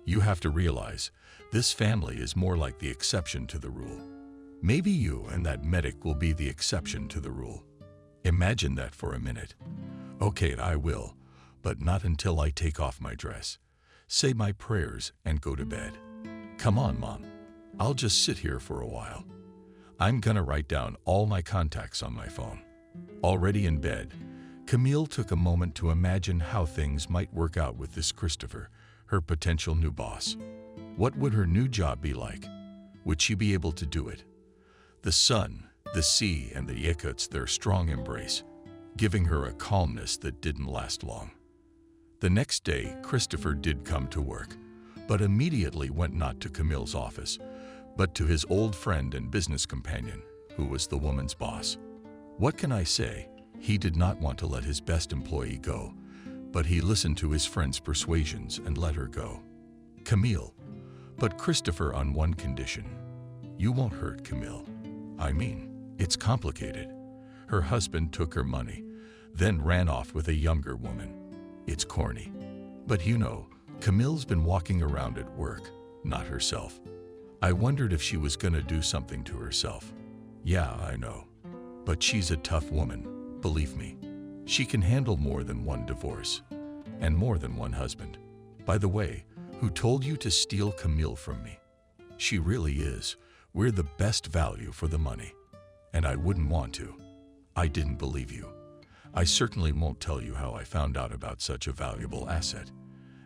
You have to realize this family is more like the exception to the rule. Maybe you and that medic will be the exception to the rule. Imagine that for a minute. Okay, I will, but not until I take off my dress, say my prayers, and go to bed. Come on, Mom. I'll just sit here for a while. I'm gonna write down all my contacts on my phone. Already in bed, Camille took a moment to imagine how things might work out with this Christopher, her potential new boss. What would her new job be like? Would she be able to do it? The sun, the sea, and the Yakuts their strong embrace, giving her a calmness that didn't last long. The next day, Christopher did come to work, but immediately went not to Camille's office, but to his old friend and business companion, who was the woman's boss. What can I say? He did not want to let his best employee go, but he listened to his friend's persuasions and let her go. Camille, but Christopher on one condition. You won't hurt Camille. I mean, it's complicated. Her husband took her money, then ran off with a younger woman. It's corny. But Camille's been walking around at work, not herself. I wondered if she was gonna do something to herself. Yeah, I know. But she's a tough woman, believe me. She can handle more than one divorce, and more than one husband. By the way, who told you to steal Camille from me? She really is. We're the best value for the money. And I wouldn't want to. I didn't believe you. I certainly won't tell you how I found out about such a valuable asset.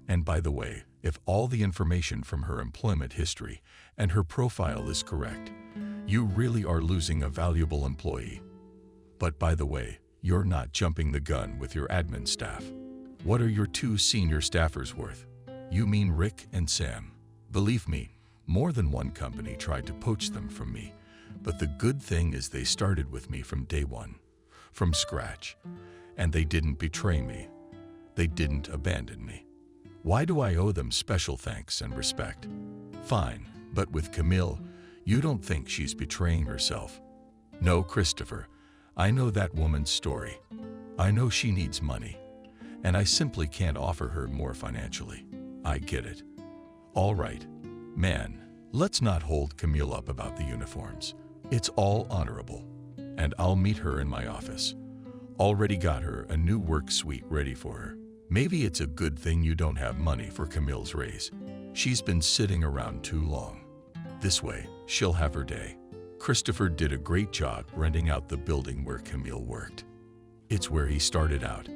And by the way, if all the information from her employment history and her profile is correct, you really are losing a valuable employee. But by the way, you're not jumping the gun with your admin staff. What are your two senior staffers worth? You mean Rick and Sam? Believe me, more than one company tried to poach them from me, But the good thing is they started with me from day one, from scratch. And they didn't betray me. They didn't abandon me. Why do I owe them special thanks and respect? Fine, but with Camille, you don't think she's betraying herself. No, Christopher, I know that woman's story. I know she needs money, and I simply can't offer her more financially. I get it. All right, man, let's not hold Camille up about the uniforms. It's all honorable, and I'll meet her in my office. Already got her a new work suite ready for her. Maybe it's a good thing you don't have money for Camille's raise. She's been sitting around too long. This way, she'll have her day. Christopher did a great job renting out the building where Camille worked. It's where he started out.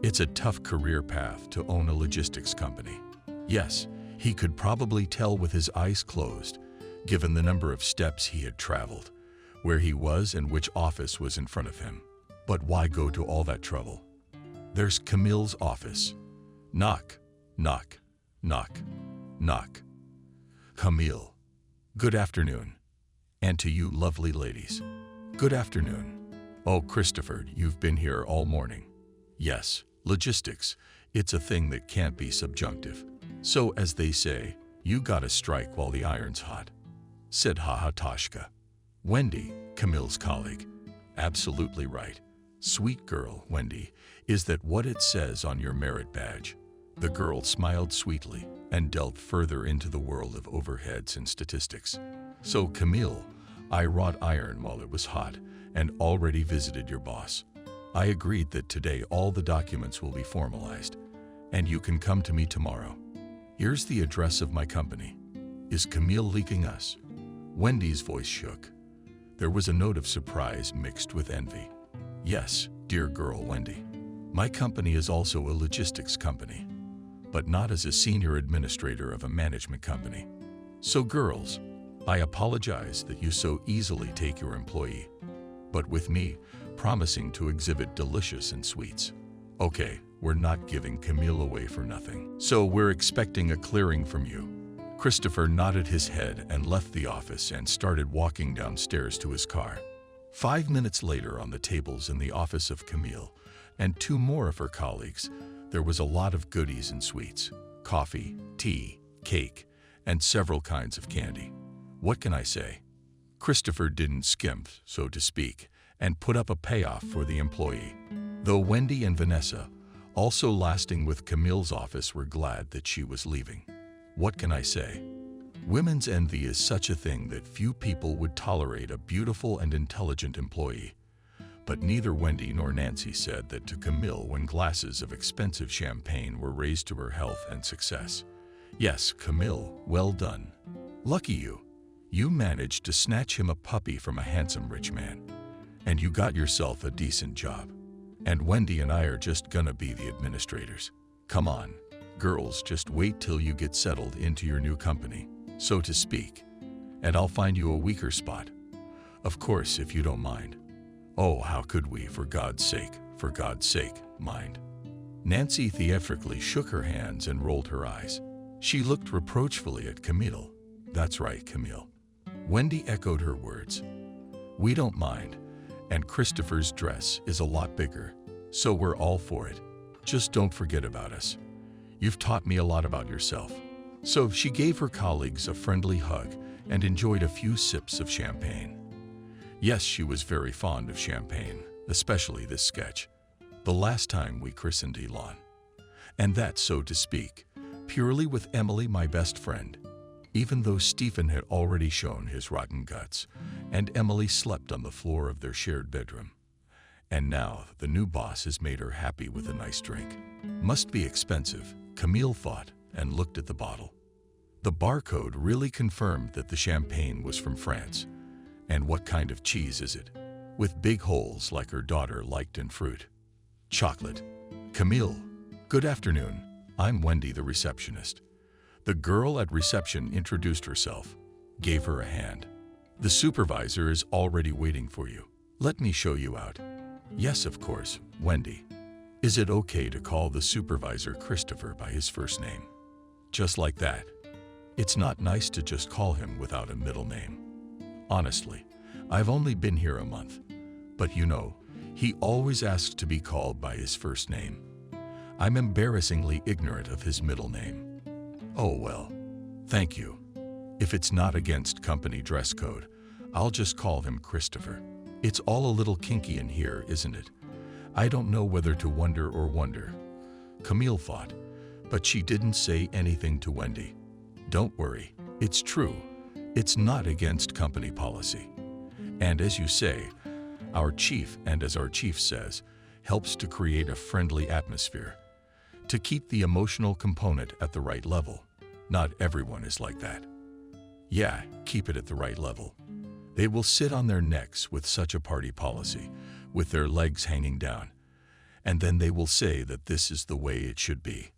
It's a tough career path to own a logistics company. Yes, he could probably tell with his eyes closed, given the number of steps he had traveled, where he was and which office was in front of him. But why go to all that trouble? There's Camille's office. Knock, knock, knock, knock. Camille, good afternoon. And to you lovely ladies, good afternoon. Oh, Christopher, you've been here all morning. Yes, logistics, it's a thing that can't be subjunctive. So as they say, you gotta strike while the iron's hot, said Toshka. Wendy, Camille's colleague. Absolutely right. Sweet girl, Wendy, is that what it says on your merit badge? The girl smiled sweetly and delved further into the world of overheads and statistics. So, Camille, I wrought iron while it was hot and already visited your boss. I agreed that today all the documents will be formalized, and you can come to me tomorrow. Here's the address of my company. Is Camille leaking us? Wendy's voice shook. There was a note of surprise mixed with envy. Yes, dear girl Wendy. My company is also a logistics company, but not as a senior administrator of a management company. So girls, I apologize that you so easily take your employee, but with me, promising to exhibit delicious and sweets. Okay, we're not giving Camille away for nothing, so we're expecting a clearing from you. Christopher nodded his head and left the office and started walking downstairs to his car. 5 minutes later, on the tables in the office of Camille and 2 more of her colleagues, there was a lot of goodies and sweets, coffee, tea, cake, and several kinds of candy. What can I say? Christopher didn't skimp, so to speak, and put up a payoff for the employee. Though Wendy and Vanessa, also lasting with Camille's office, were glad that she was leaving. What can I say? Women's envy is such a thing that few people would tolerate a beautiful and intelligent employee. But neither Wendy nor Nancy said that to Camille when glasses of expensive champagne were raised to her health and success. Yes, Camille, well done. Lucky you. You managed to snatch him a puppy from a handsome rich man. And you got yourself a decent job. And Wendy and I are just gonna be the administrators. Come on, girls, just wait till you get settled into your new company, so to speak, and I'll find you a weaker spot. Of course, if you don't mind. Oh, how could we, for God's sake, mind? Nancy theatrically shook her hands and rolled her eyes. She looked reproachfully at Camille. That's right, Camille. Wendy echoed her words. We don't mind, and Christopher's dress is a lot bigger, so we're all for it. Just don't forget about us. You've taught me a lot about yourself. So she gave her colleagues a friendly hug and enjoyed a few sips of champagne. Yes, she was very fond of champagne, especially this sketch, the last time we christened Elon. And that, so to speak, purely with Emily, my best friend, even though Stephen had already shown his rotten guts, and Emily slept on the floor of their shared bedroom. And now the new boss has made her happy with a nice drink. Must be expensive, Camille thought, and looked at the bottle. The barcode really confirmed that the champagne was from France. And what kind of cheese is it? With big holes like her daughter liked in fruit. Chocolate. Camille, good afternoon. I'm Wendy, the receptionist. The girl at reception introduced herself, gave her a hand. The supervisor is already waiting for you. Let me show you out. Yes, of course, Wendy. Is it okay to call the supervisor Christopher by his first name? Just like that. It's not nice to just call him without a middle name. Honestly, I've only been here a month, but you know, he always asks to be called by his first name. I'm embarrassingly ignorant of his middle name. Oh well, thank you. If it's not against company dress code, I'll just call him Christopher. It's all a little kinky in here, isn't it? I don't know whether to wonder or wonder. Camille thought, but she didn't say anything to Wendy. Don't worry, it's true. It's not against company policy. And as you say, our chief, and as our chief says, helps to create a friendly atmosphere, to keep the emotional component at the right level. Not everyone is like that. Yeah, keep it at the right level. They will sit on their necks with such a party policy, with their legs hanging down, and then they will say that this is the way it should be.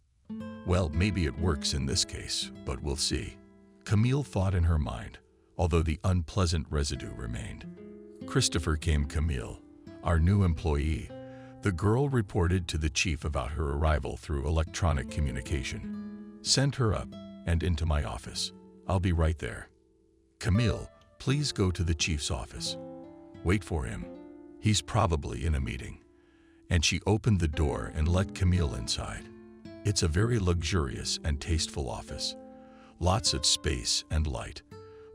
Well, maybe it works in this case, but we'll see. Camille thought in her mind, although the unpleasant residue remained. Christopher came Camille, our new employee. The girl reported to the chief about her arrival through electronic communication. Send her up and into my office. I'll be right there. Camille, please go to the chief's office. Wait for him. He's probably in a meeting. And she opened the door and let Camille inside. It's a very luxurious and tasteful office. Lots of space and light.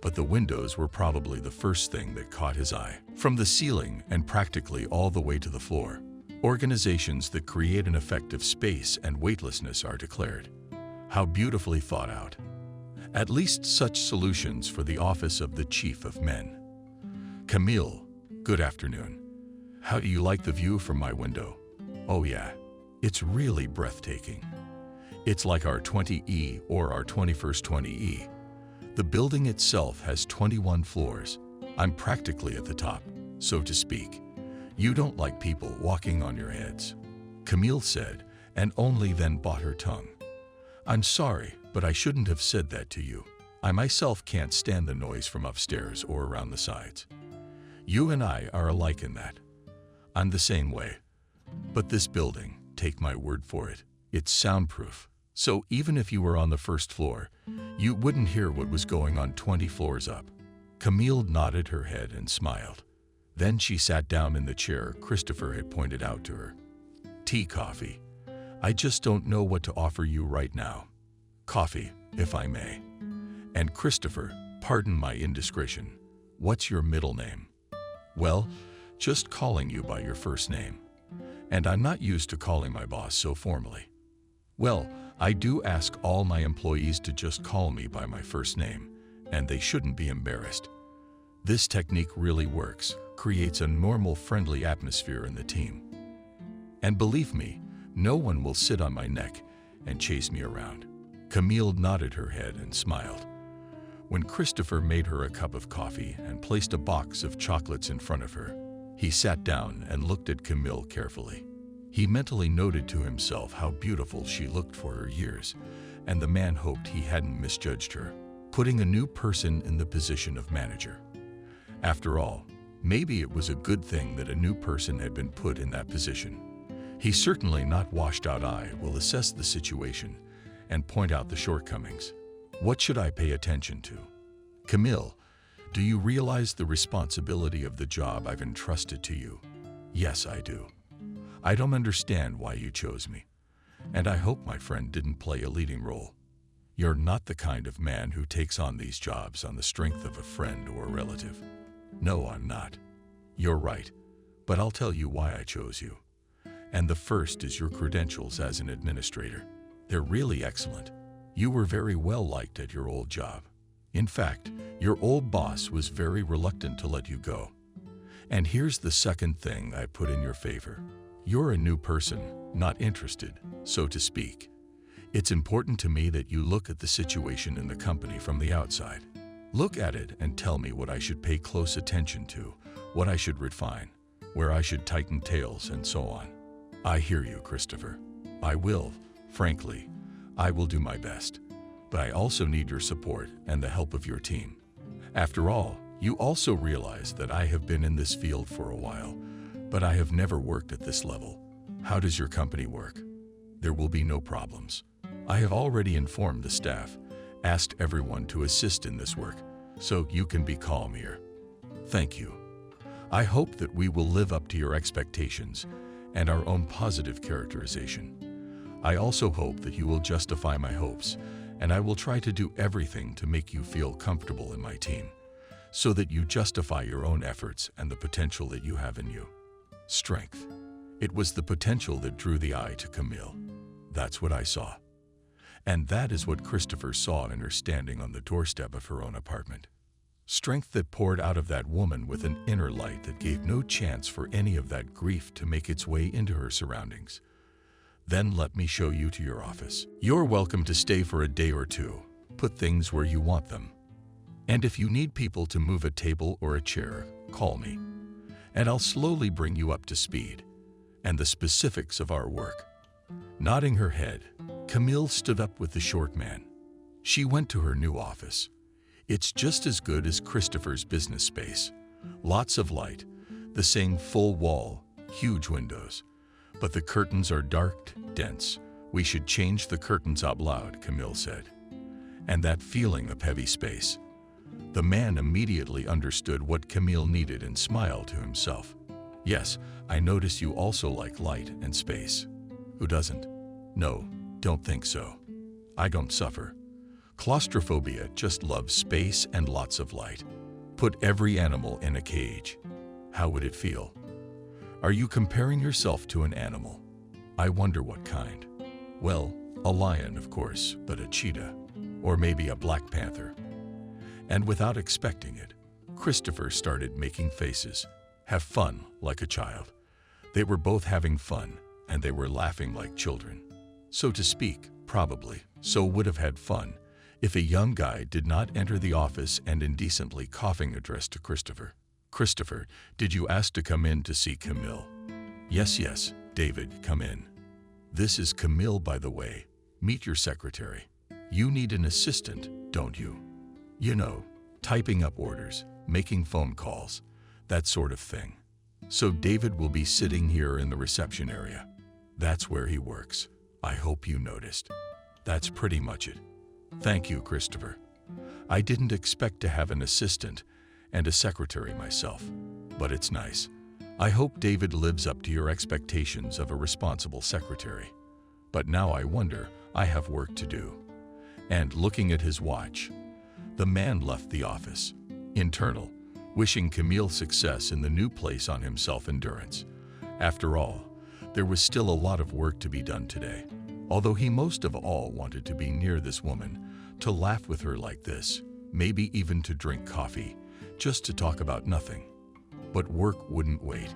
But the windows were probably the first thing that caught his eye. From the ceiling and practically all the way to the floor, organizations that create an effect of space and weightlessness are declared. How beautifully thought out. At least such solutions for the office of the Chief of Men. Camille, good afternoon. How do you like the view from my window? Oh yeah, it's really breathtaking. It's like our 20E or our 21st 20E. The building itself has 21 floors. I'm practically at the top, so to speak. You don't like people walking on your heads, Camille said, and only then bought her tongue. I'm sorry, but I shouldn't have said that to you. I myself can't stand the noise from upstairs or around the sides. You and I are alike in that. I'm the same way. But this building, take my word for it, it's soundproof. So even if you were on the first floor, you wouldn't hear what was going on 20 floors up. Camille nodded her head and smiled. Then she sat down in the chair Christopher had pointed out to her. Tea, coffee. I just don't know what to offer you right now. Coffee, if I may. And Christopher, pardon my indiscretion, what's your middle name? Well, just calling you by your first name. And I'm not used to calling my boss so formally. Well, I do ask all my employees to just call me by my first name, and they shouldn't be embarrassed. This technique really works, creates a normal, friendly atmosphere in the team. And believe me, no one will sit on my neck and chase me around. Camille nodded her head and smiled. When Christopher made her a cup of coffee and placed a box of chocolates in front of her, he sat down and looked at Camille carefully. He mentally noted to himself how beautiful she looked for her years, and the man hoped he hadn't misjudged her, putting a new person in the position of manager. After all, maybe it was a good thing that a new person had been put in that position. He certainly not washed-out eye will assess the situation and point out the shortcomings. What should I pay attention to? Camille, do you realize the responsibility of the job I've entrusted to you? Yes, I do. I don't understand why you chose me, and I hope my friend didn't play a leading role. You're not the kind of man who takes on these jobs on the strength of a friend or a relative. No, I'm not. You're right, but I'll tell you why I chose you. And the first is your credentials as an administrator. They're really excellent. You were very well liked at your old job. In fact, your old boss was very reluctant to let you go. And here's the second thing I put in your favor. You're a new person, not interested, so to speak. It's important to me that you look at the situation in the company from the outside. Look at it and tell me what I should pay close attention to, what I should refine, where I should tighten tails, and so on. I hear you, Christopher. I will, frankly, I will do my best. But I also need your support and the help of your team. After all, you also realize that I have been in this field for a while, but I have never worked at this level. How does your company work? There will be no problems. I have already informed the staff, asked everyone to assist in this work, so you can be calm here. Thank you. I hope that we will live up to your expectations and our own positive characterization. I also hope that you will justify my hopes, and I will try to do everything to make you feel comfortable in my team, so that you justify your own efforts and the potential that you have in you. Strength. It was the potential that drew the eye to Camille. That's what I saw. And that is what Christopher saw in her standing on the doorstep of her own apartment. Strength that poured out of that woman with an inner light that gave no chance for any of that grief to make its way into her surroundings. Then let me show you to your office. You're welcome to stay for a day or two. Put things where you want them. And if you need people to move a table or a chair, call me. And I'll slowly bring you up to speed and the specifics of our work. Nodding her head, Camille stood up with the short man. She went to her new office. It's just as good as Christopher's business space. Lots of light, the same full wall, huge windows. But the curtains are dark, dense. We should change the curtains out loud, Camille said. And that feeling of heavy space. The man immediately understood what Camille needed and smiled to himself. Yes, I notice you also like light and space. Who doesn't? No, don't think so. I don't suffer. Claustrophobia just loves space and lots of light. Put every animal in a cage. How would it feel? Are you comparing yourself to an animal? I wonder what kind. Well, a lion, of course, but a cheetah. Or maybe a black panther. And without expecting it, Christopher started making faces. Have fun, like a child. They were both having fun, and they were laughing like children. So to speak, probably, so would have had fun if a young guy did not enter the office and indecently coughing addressed to Christopher. Christopher, did you ask to come in to see Camille? Yes, David, come in. This is Camille, by the way. Meet your secretary. You need an assistant, don't you? You know, typing up orders, making phone calls, that sort of thing. So David will be sitting here in the reception area. That's where he works. I hope you noticed. That's pretty much it. Thank you, Christopher. I didn't expect to have an assistant and a secretary myself, but it's nice. I hope David lives up to your expectations of a responsible secretary. But now I wonder, I have work to do. And looking at his watch, the man left the office. Internal, wishing Camille success in the new place on his self-endurance. After all, there was still a lot of work to be done today. Although he most of all wanted to be near this woman, to laugh with her like this, maybe even to drink coffee, just to talk about nothing. But work wouldn't wait.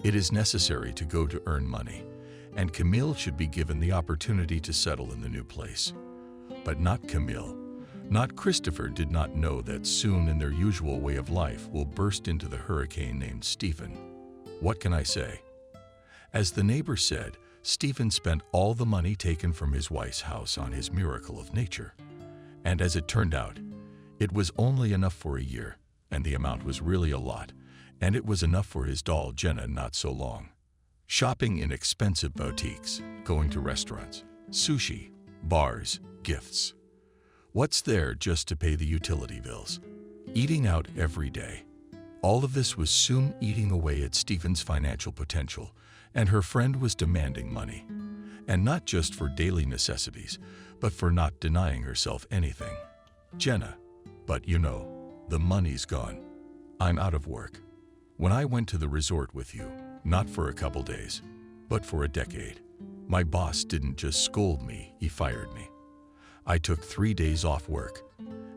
It is necessary to go to earn money, and Camille should be given the opportunity to settle in the new place. But not Camille. Not Christopher did not know that soon in their usual way of life will burst into the hurricane named Stephen. What can I say? As the neighbor said, Stephen spent all the money taken from his wife's house on his miracle of nature. And as it turned out, it was only enough for a year, and the amount was really a lot, and it was enough for his doll Jenna not so long. Shopping in expensive boutiques, going to restaurants, sushi, bars, gifts. What's there just to pay the utility bills? Eating out every day. All of this was soon eating away at Stephen's financial potential, and her friend was demanding money. And not just for daily necessities, but for not denying herself anything. Jenna, but you know, the money's gone. I'm out of work. When I went to the resort with you, not for a couple days, but for a decade, my boss didn't just scold me, he fired me. I took 3 days off work,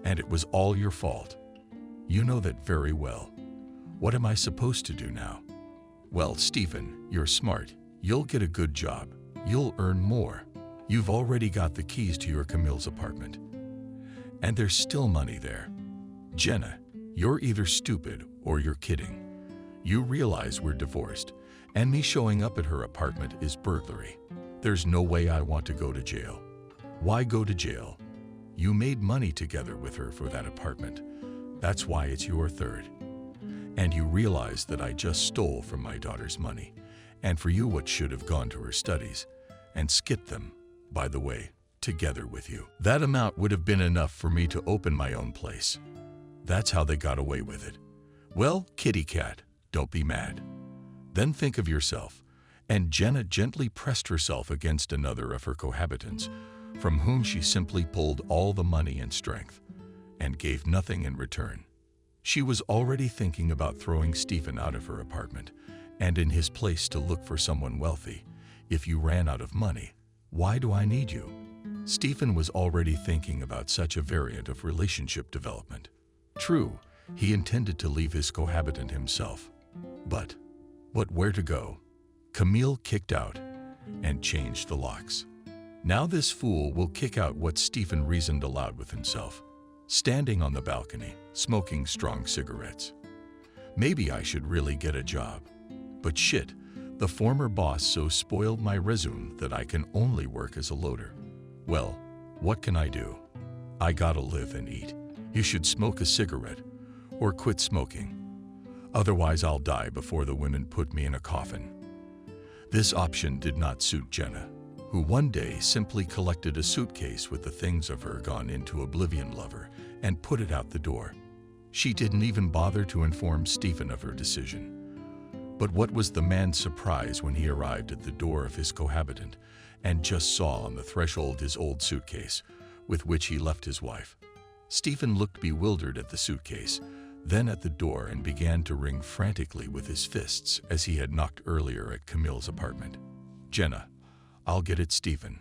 and it was all your fault. You know that very well. What am I supposed to do now? Well, Stephen, you're smart. You'll get a good job. You'll earn more. You've already got the keys to your Camille's apartment. And there's still money there. Jenna, you're either stupid or you're kidding. You realize we're divorced, and me showing up at her apartment is burglary. There's no way I want to go to jail. Why go to jail? You made money together with her for that apartment. That's why it's your third. And you realize that I just stole from my daughter's money, and for you what should have gone to her studies, and skipped them, by the way, together with you. That amount would have been enough for me to open my own place. That's how they got away with it. Well, kitty cat, Don't be mad. Then think of yourself. And Jenna gently pressed herself against another of her cohabitants, from whom she simply pulled all the money and strength, and gave nothing in return. She was already thinking about throwing Stephen out of her apartment, and in his place to look for someone wealthy. If you ran out of money, why do I need you? Stephen was already thinking about such a variant of relationship development. True, he intended to leave his cohabitant himself. But where to go? Camille kicked out and changed the locks. Now this fool will kick out what Stephen reasoned aloud with himself, standing on the balcony, smoking strong cigarettes. Maybe I should really get a job. But shit, the former boss so spoiled my resume that I can only work as a loader. Well, what can I do? I gotta live and eat. You should smoke a cigarette or quit smoking. Otherwise I'll die before the women put me in a coffin. This option did not suit Jenna, who one day simply collected a suitcase with the things of her gone into oblivion lover and put it out the door. She didn't even bother to inform Stephen of her decision. But what was the man's surprise when he arrived at the door of his cohabitant and just saw on the threshold his old suitcase, with which he left his wife. Stephen looked bewildered at the suitcase, then at the door, and began to ring frantically with his fists as he had knocked earlier at Camille's apartment. Jenna, I'll get it, Stephen.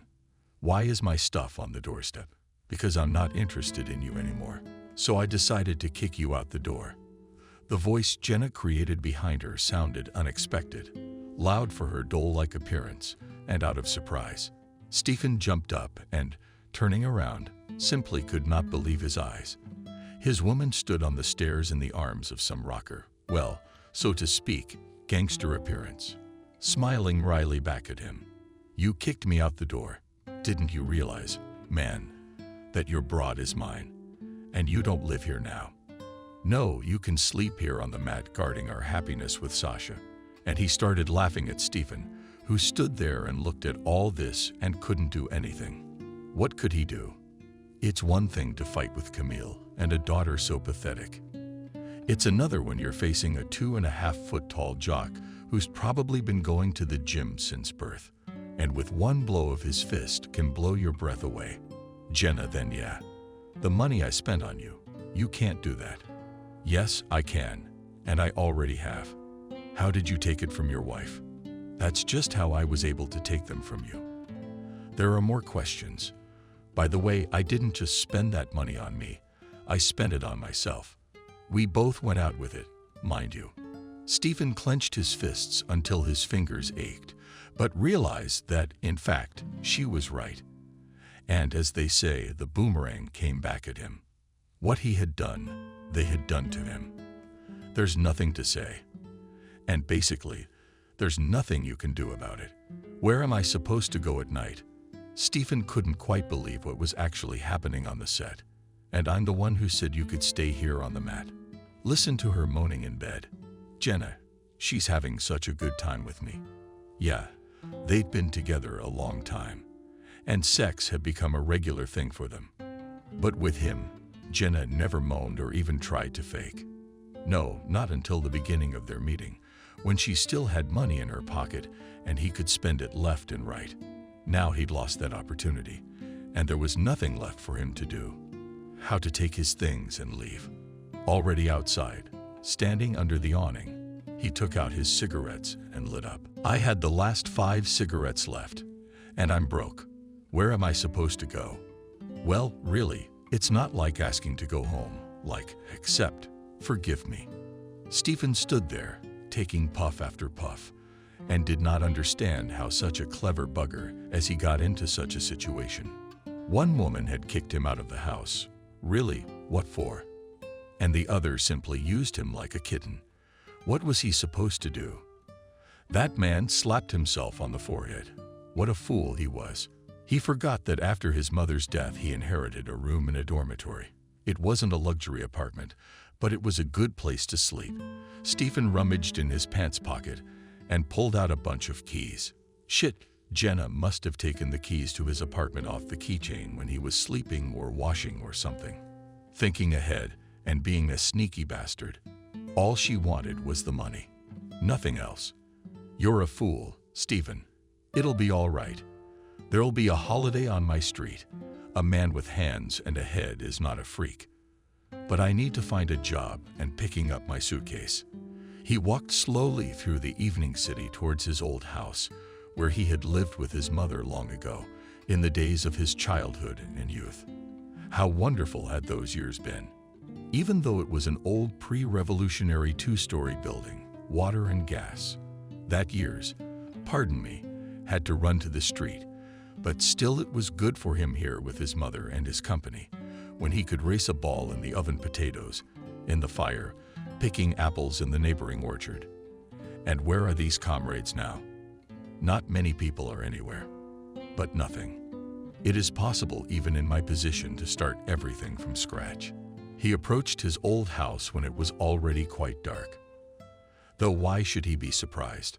Why is my stuff on the doorstep? Because I'm not interested in you anymore. So I decided to kick you out the door. The voice Jenna created behind her sounded unexpected, loud for her doll-like appearance, and out of surprise. Stephen jumped up and, turning around, simply could not believe his eyes. His woman stood on the stairs in the arms of some rocker, well, so to speak, gangster appearance, smiling wryly back at him. You kicked me out the door. Didn't you realize, man, that your broad is mine, and you don't live here now? No, you can sleep here on the mat guarding our happiness with Sasha. And he started laughing at Stephen, who stood there and looked at all this and couldn't do anything. What could he do? It's one thing to fight with Camille and a daughter so pathetic. It's another when you're facing a 2.5-foot tall jock who's probably been going to the gym since birth, and with one blow of his fist can blow your breath away. Jenna, then yeah. The money I spent on you, you can't do that. Yes, I can, and I already have. How did you take it from your wife? That's just how I was able to take them from you. There are more questions. By the way, I didn't just spend that money on me. I spent it on myself. We both went out with it, mind you. Stephen clenched his fists until his fingers ached, but realized that, in fact, she was right. And as they say, the boomerang came back at him. What he had done, they had done to him. There's nothing to say. And basically, there's nothing you can do about it. Where am I supposed to go at night? Stephen couldn't quite believe what was actually happening on the set. And I'm the one who said you could stay here on the mat. Listen to her moaning in bed. Jenna, she's having such a good time with me. Yeah, they'd been together a long time, and sex had become a regular thing for them. But with him, Jenna never moaned or even tried to fake. No, not until the beginning of their meeting, when she still had money in her pocket and he could spend it left and right. Now he'd lost that opportunity, and there was nothing left for him to do. How to take his things and leave. Already outside, standing under the awning, he took out his cigarettes and lit up. I had the last 5 cigarettes left, and I'm broke. Where am I supposed to go? Well, really, it's not like asking to go home, except, forgive me. Stephen stood there, taking puff after puff, and did not understand how such a clever bugger as he got into such a situation. One woman had kicked him out of the house. Really, what for? And the other simply used him like a kitten. What was he supposed to do? That man slapped himself on the forehead. What a fool he was. He forgot that after his mother's death he inherited a room in a dormitory. It wasn't a luxury apartment, but it was a good place to sleep. Stephen rummaged in his pants pocket and pulled out a bunch of keys. Shit, Jenna must have taken the keys to his apartment off the keychain when he was sleeping or washing or something. Thinking ahead and being a sneaky bastard, all she wanted was the money. Nothing else. You're a fool, Stephen. It'll be all right. There'll be a holiday on my street. A man with hands and a head is not a freak. But I need to find a job and picking up my suitcase. He walked slowly through the evening city towards his old house, where he had lived with his mother long ago, in the days of his childhood and youth. How wonderful had those years been. Even though it was an old pre-revolutionary two-story building, water and gas, that years, pardon me, had to run to the street, but still it was good for him here with his mother and his company, when he could race a ball in the oven potatoes, in the fire, picking apples in the neighboring orchard. And where are these comrades now? Not many people are anywhere, but nothing. It is possible even in my position to start everything from scratch. He approached his old house when it was already quite dark. Though why should he be surprised?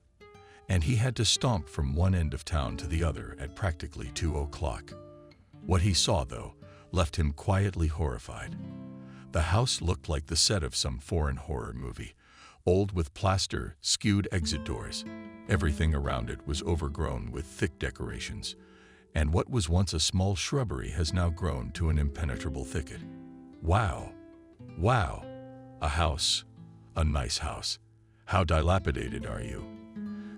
And he had to stomp from one end of town to the other at practically 2 o'clock. What he saw, though, left him quietly horrified. The house looked like the set of some foreign horror movie, old with plaster, skewed exit doors. Everything around it was overgrown with thick decorations, and what was once a small shrubbery has now grown to an impenetrable thicket. Wow! Wow! A house. A nice house. How dilapidated are you?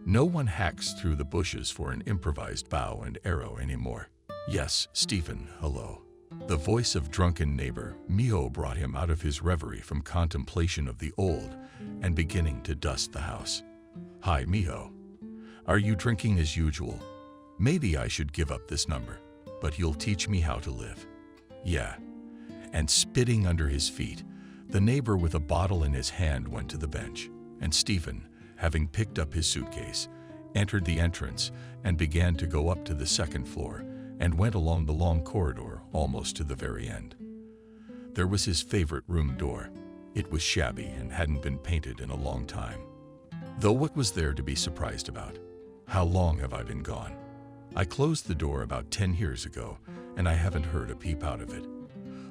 No one hacks through the bushes for an improvised bow and arrow anymore. Yes, Stephen, hello. The voice of drunken neighbor Miho brought him out of his reverie from contemplation of the old and beginning to dust the house. Hi, Miho. Are you drinking as usual? Maybe I should give up this number, but you'll teach me how to live. Yeah. And spitting under his feet, the neighbor with a bottle in his hand went to the bench, and Stephen, having picked up his suitcase, entered the entrance and began to go up to the second floor and went along the long corridor almost to the very end. There was his favorite room door. It was shabby and hadn't been painted in a long time. Though what was there to be surprised about? How long have I been gone? I closed the door about 10 years ago, and I haven't heard a peep out of it.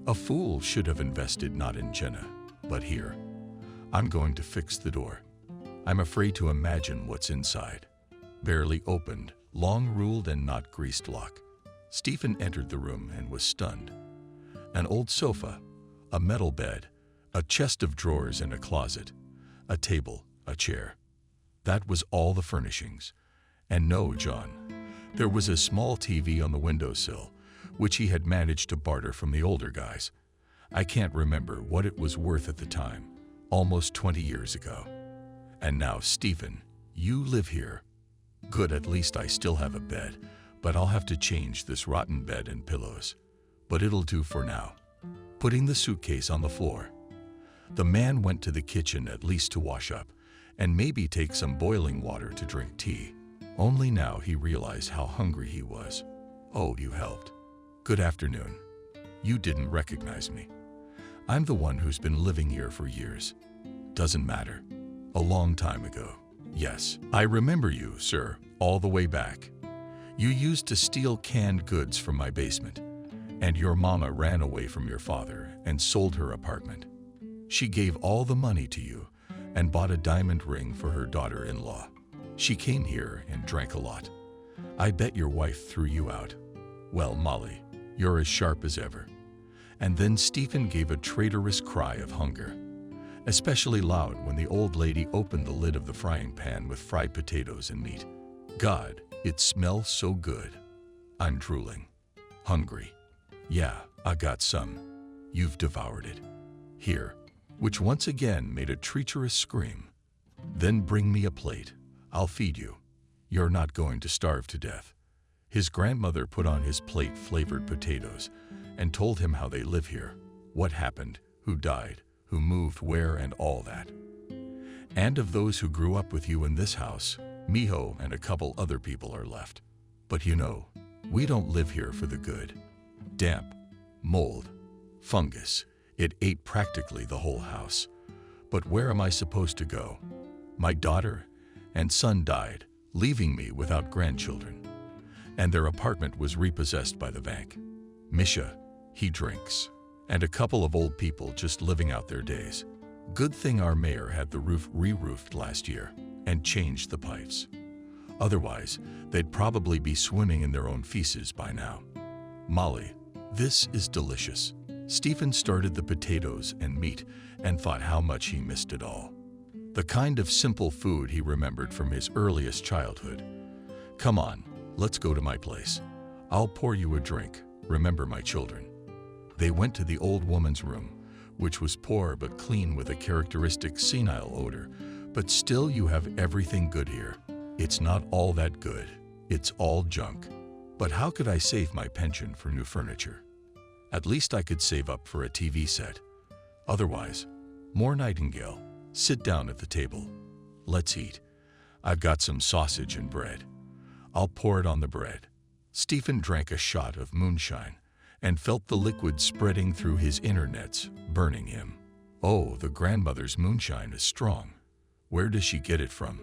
A fool should have invested not in Jenna, but here. I'm going to fix the door. I'm afraid to imagine what's inside. Barely opened, long-ruled and not greased lock. Stephen entered the room and was stunned. An old sofa, a metal bed, a chest of drawers and a closet, a table, a chair. That was all the furnishings. And no, John, there was a small TV on the windowsill, which he had managed to barter from the older guys. I can't remember what it was worth at the time, almost 20 years ago. And now, Stephen, you live here. Good, at least I still have a bed, but I'll have to change this rotten bed and pillows. But it'll do for now. Putting the suitcase on the floor, the man went to the kitchen at least to wash up, and maybe take some boiling water to drink tea. Only now he realized how hungry he was. Oh, you helped. Good afternoon. You didn't recognize me. I'm the one who's been living here for years. Doesn't matter. A long time ago. Yes, I remember you, sir, all the way back. You used to steal canned goods from my basement, and your mama ran away from your father and sold her apartment. She gave all the money to you and bought a diamond ring for her daughter-in-law. She came here and drank a lot. I bet your wife threw you out. Well, Molly, you're as sharp as ever. And then Stephen gave a traitorous cry of hunger, especially loud when the old lady opened the lid of the frying pan with fried potatoes and meat. God, it smells so good. I'm drooling. Hungry. Yeah, I got some. You've devoured it. Here, which once again made a treacherous scream. Then bring me a plate. I'll feed you. You're not going to starve to death. His grandmother put on his plate flavored potatoes and told him how they live here, what happened, who died, who moved where, and all that. And of those who grew up with you in this house, Miho and a couple other people are left. But you know, we don't live here for the good. Damp, mold, fungus. It ate practically the whole house. But where am I supposed to go? My daughter and son died, leaving me without grandchildren. And their apartment was repossessed by the bank. Misha, he drinks. And a couple of old people just living out their days. Good thing our mayor had the roof re-roofed last year. and changed the pipes. Otherwise, they'd probably be swimming in their own feces by now. Molly, this is delicious. Stephen started the potatoes and meat and thought how much he missed it all. The kind of simple food he remembered from his earliest childhood. Come on, let's go to my place. I'll pour you a drink. Remember my children. They went to the old woman's room, which was poor but clean with a characteristic senile odor. But still, you have everything good here. It's not all that good. It's all junk. But how could I save my pension for new furniture? At least I could save up for a TV set. Otherwise, more Nightingale. Sit down at the table. Let's eat. I've got some sausage and bread. I'll pour it on the bread. Stephen drank a shot of moonshine and felt the liquid spreading through his internets, burning him. Oh, the grandmother's moonshine is strong. Where does she get it from?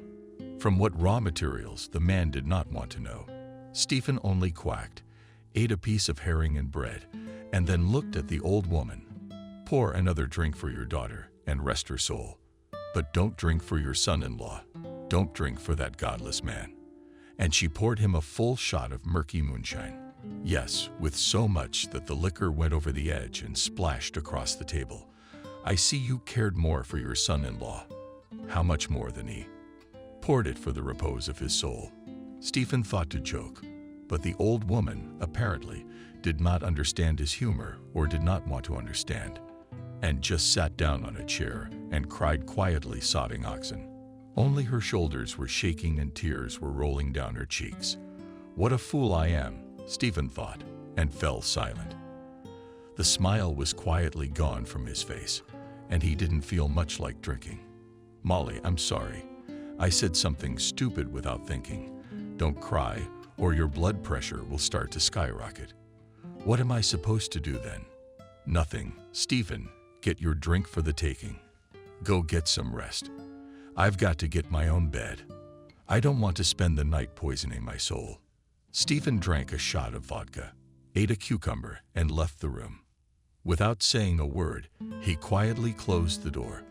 From what raw materials, the man did not want to know. Stephen only quacked, ate a piece of herring and bread, and then looked at the old woman. Pour another drink for your daughter and rest her soul. But don't drink for your son-in-law. Don't drink for that godless man. And she poured him a full shot of murky moonshine. Yes, with so much that the liquor went over the edge and splashed across the table. I see you cared more for your son-in-law. How much more than he? Poured it for the repose of his soul. Stephen thought to joke, but the old woman, apparently, did not understand his humor or did not want to understand, and just sat down on a chair and cried quietly, sodding oxen. Only her shoulders were shaking and tears were rolling down her cheeks. What a fool I am, Stephen thought, and fell silent. The smile was quietly gone from his face, and he didn't feel much like drinking. Molly, I'm sorry. I said something stupid without thinking. Don't cry, or your blood pressure will start to skyrocket. What am I supposed to do then? Nothing. Stephen, get your drink for the taking. Go get some rest. I've got to get my own bed. I don't want to spend the night poisoning my soul. Stephen drank a shot of vodka, ate a cucumber, and left the room. Without saying a word, he quietly closed the door.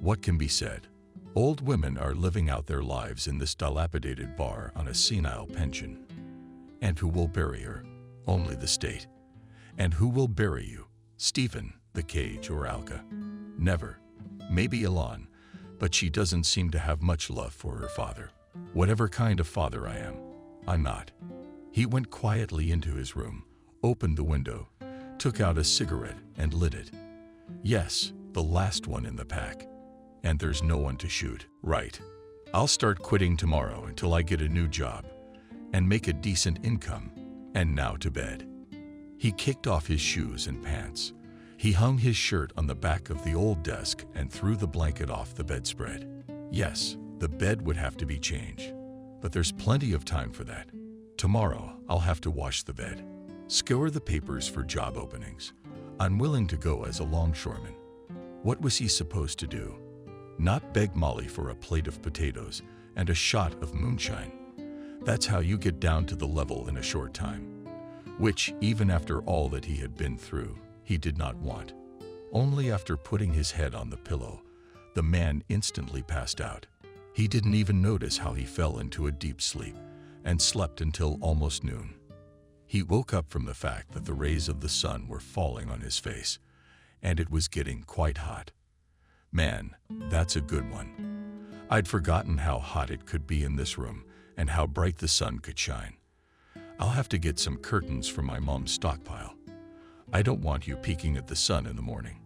What can be said? Old women are living out their lives in this dilapidated bar on a senile pension. And who will bury her? Only the state. And who will bury you? Stephen, the cage, or Alka? Never. Maybe Elon, but she doesn't seem to have much love for her father. Whatever kind of father I am, I'm not. He went quietly into his room, opened the window, took out a cigarette and lit it. Yes, the last one in the pack. And there's no one to shoot. Right. I'll start quitting tomorrow until I get a new job and make a decent income. And now to bed. He kicked off his shoes and pants. He hung his shirt on the back of the old desk and threw the blanket off the bedspread. Yes, the bed would have to be changed, but there's plenty of time for that. Tomorrow, I'll have to wash the bed, scour the papers for job openings. I'm willing to go as a longshoreman. What was he supposed to do? Not beg Molly for a plate of potatoes and a shot of moonshine. That's how you get down to the level in a short time, which, even after all that he had been through, he did not want. Only after putting his head on the pillow, the man instantly passed out. He didn't even notice how he fell into a deep sleep and slept until almost noon. He woke up from the fact that the rays of the sun were falling on his face, and it was getting quite hot. Man, that's a good one. I'd forgotten how hot it could be in this room and how bright the sun could shine. I'll have to get some curtains from my mom's stockpile. I don't want you peeking at the sun in the morning.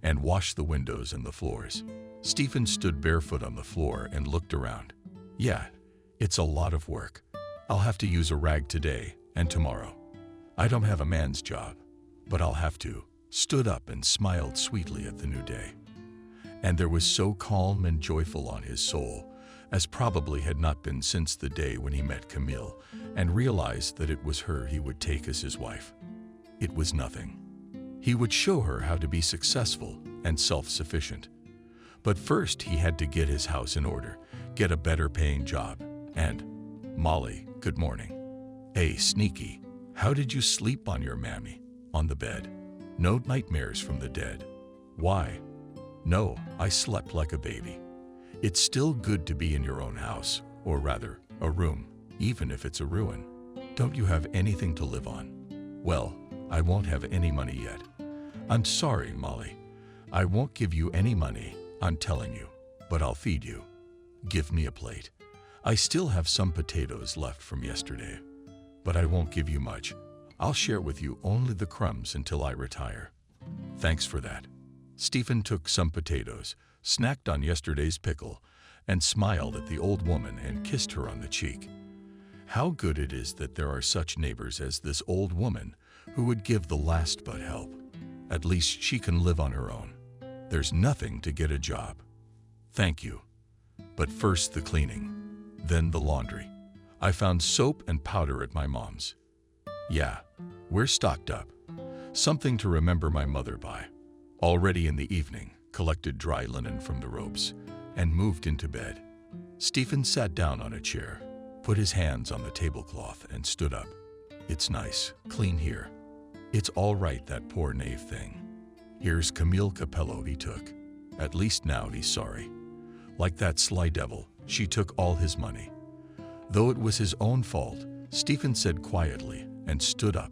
And wash the windows and the floors. Stephen stood barefoot on the floor and looked around. Yeah, it's a lot of work. I'll have to use a rag today and tomorrow. I don't have a man's job, but I'll have to. Stood up and smiled sweetly at the new day. And there was so calm and joyful on his soul, as probably had not been since the day when he met Camille and realized that it was her he would take as his wife. It was nothing. He would show her how to be successful and self-sufficient. But first he had to get his house in order, get a better paying job, and, Molly, good morning. Hey, sneaky, how did you sleep on your mammy? On the bed. No nightmares from the dead. Why? No, I slept like a baby. It's still good to be in your own house, or rather, a room, even if it's a ruin. Don't you have anything to live on? Well, I won't have any money yet. I'm sorry, Molly. I won't give you any money, I'm telling you, but I'll feed you. Give me a plate. I still have some potatoes left from yesterday, but I won't give you much. I'll share with you only the crumbs until I retire. Thanks for that. Stephen took some potatoes, snacked on yesterday's pickle, and smiled at the old woman and kissed her on the cheek. How good it is that there are such neighbors as this old woman who would give the last but help. At least she can live on her own. There's nothing to get a job. Thank you. But first the cleaning, then the laundry. I found soap and powder at my mom's. Yeah, we're stocked up. Something to remember my mother by. Already in the evening, collected dry linen from the ropes and moved into bed. Stephen sat down on a chair, put his hands on the tablecloth and stood up. It's nice, clean here. It's all right, that poor knave thing. Here's Camille Capello he took. At least now he's sorry. Like that sly devil, she took all his money. Though it was his own fault, Stephen said quietly and stood up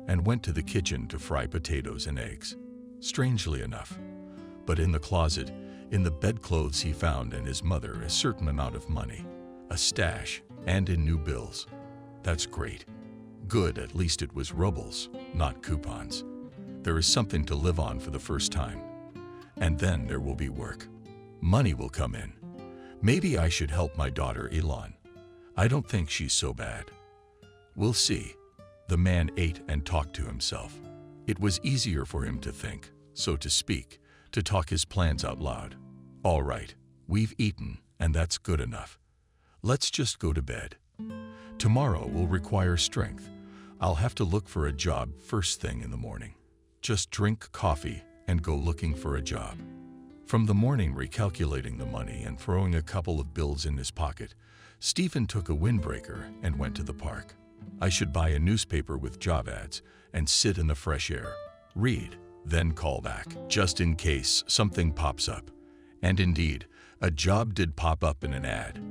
and went to the kitchen to fry potatoes and eggs. Strangely enough, but in the closet, in the bedclothes he found and his mother a certain amount of money, a stash, and in new bills. That's great. Good, at least it was rubles, not coupons. There is something to live on for the first time. And then there will be work. Money will come in. Maybe I should help my daughter Elon. I don't think she's so bad. We'll see. The man ate and talked to himself. It was easier for him to think, so to speak, to talk his plans out loud. All right, we've eaten, and that's good enough. Let's just go to bed. Tomorrow will require strength. I'll have to look for a job first thing in the morning. Just drink coffee and go looking for a job. From the morning, recalculating the money and throwing a couple of bills in his pocket, Stephen took a windbreaker and went to the park. I should buy a newspaper with job ads and sit in the fresh air, read, then call back, just in case something pops up. And indeed, a job did pop up in an ad.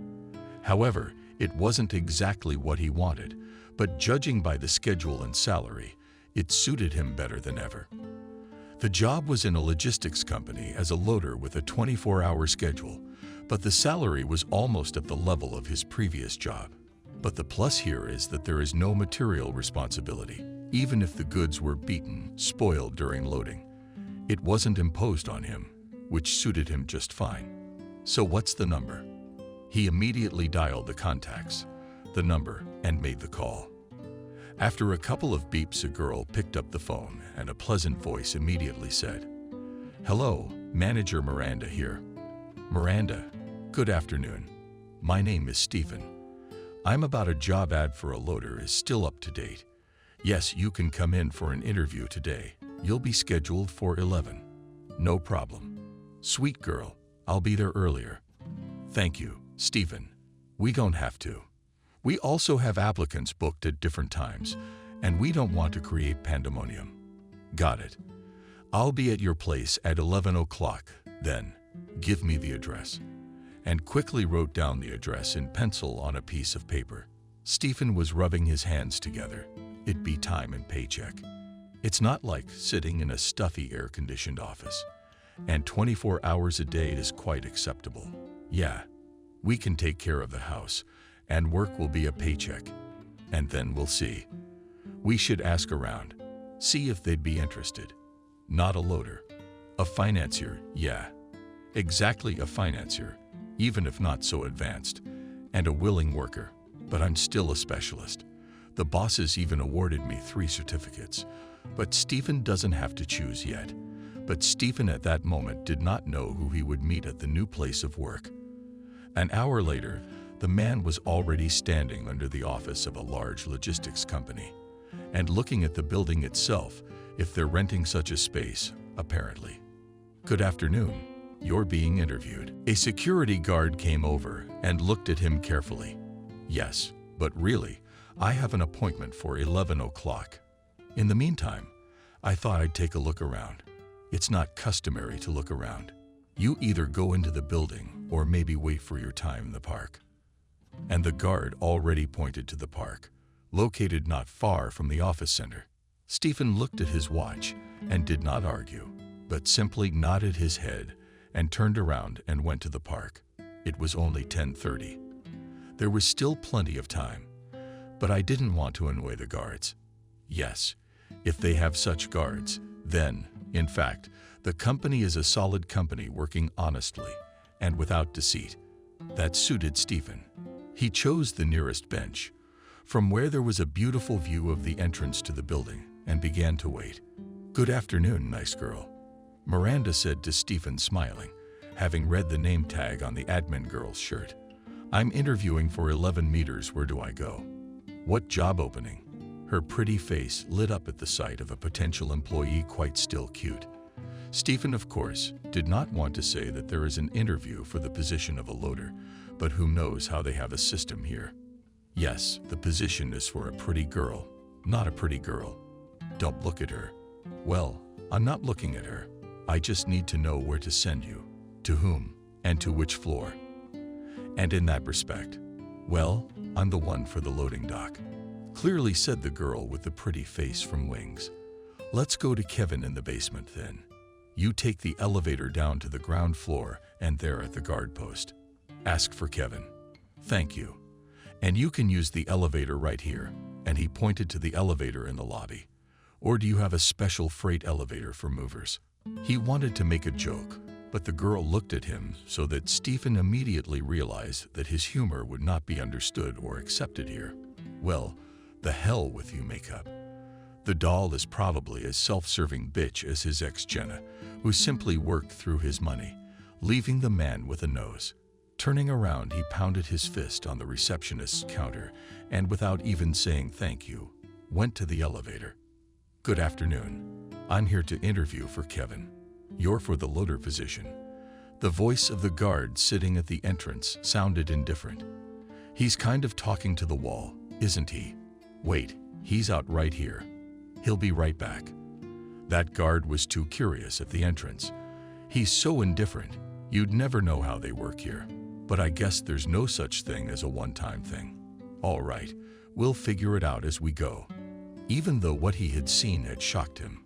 However, it wasn't exactly what he wanted, but judging by the schedule and salary, it suited him better than ever. The job was in a logistics company as a loader with a 24-hour schedule, but the salary was almost at the level of his previous job. But the plus here is that there is no material responsibility, even if the goods were beaten, spoiled during loading. It wasn't imposed on him, which suited him just fine. So what's the number? He immediately dialed the contacts, the number, and made the call. After a couple of beeps, a girl picked up the phone and a pleasant voice immediately said, "Hello, Manager Miranda here." "Miranda, good afternoon. My name is Stephen. I'm about a job ad for a loader is still up to date. Yes, you can come in for an interview today. You'll be scheduled for 11. No problem. Sweet girl, I'll be there earlier." "Thank you, Stephen. We don't have to. We also have applicants booked at different times, and we don't want to create pandemonium." "Got it. I'll be at your place at 11 o'clock, then. Give me the address." And quickly wrote down the address in pencil on a piece of paper. Stephen was rubbing his hands together. It'd be time and paycheck. It's not like sitting in a stuffy air-conditioned office, and 24 hours a day is quite acceptable. Yeah, we can take care of the house, and work will be a paycheck. And then we'll see. We should ask around, see if they'd be interested. Not a loader. A financier, yeah. Exactly, a financier, even if not so advanced, and a willing worker. But I'm still a specialist. The bosses even awarded me 3 certificates. But Stephen doesn't have to choose yet. But Stephen at that moment did not know who he would meet at the new place of work. An hour later, the man was already standing under the office of a large logistics company and looking at the building itself, if they're renting such a space, apparently. "Good afternoon. You're being interviewed." A security guard came over and looked at him carefully. "Yes, but really, I have an appointment for 11 o'clock. In the meantime, I thought I'd take a look around. It's not customary to look around." You either go into the building or maybe wait for your time in the park. And the guard already pointed to the park, located not far from the office center. Stephen looked at his watch and did not argue, but simply nodded his head and turned around and went to the park. It was only 10:30. There was still plenty of time, but I didn't want to annoy the guards. Yes, if they have such guards, then, in fact, the company is a solid company working honestly and without deceit. That suited Stephen. He chose the nearest bench, from where there was a beautiful view of the entrance to the building, and began to wait. "Good afternoon, nice girl," Miranda said to Stephen, smiling, having read the name tag on the admin girl's shirt. "I'm interviewing for 11 meters. Where do I go?" "What job opening?" Her pretty face lit up at the sight of a potential employee, quite still cute. Stephen, of course, did not want to say that there is an interview for the position of a loader, but who knows how they have a system here. Yes, the position is for a pretty girl, not a pretty girl. Don't look at her. Well, I'm not looking at her. I just need to know where to send you, to whom, and to which floor. And in that respect, well, I'm the one for the loading dock, clearly said the girl with the pretty face from Wings. "Let's go to Kevin in the basement then. You take the elevator down to the ground floor and there at the guard post. Ask for Kevin." "Thank you. And you can use the elevator right here," and he pointed to the elevator in the lobby. "Or do you have a special freight elevator for movers?" He wanted to make a joke, but the girl looked at him so that Stephen immediately realized that his humor would not be understood or accepted here. Well, the hell with you, makeup. The doll is probably as self-serving bitch as his ex Jenna, who simply worked through his money, leaving the man with a nose. Turning around, he pounded his fist on the receptionist's counter and, without even saying thank you, went to the elevator. "Good afternoon. I'm here to interview for Kevin. You're for the loader position." The voice of the guard sitting at the entrance sounded indifferent. "He's kind of talking to the wall, isn't he? Wait, he's out right here. He'll be right back." That guard was too curious at the entrance. "He's so indifferent, you'd never know how they work here. But I guess there's no such thing as a one-time thing. All right, we'll figure it out as we go." Even though what he had seen had shocked him,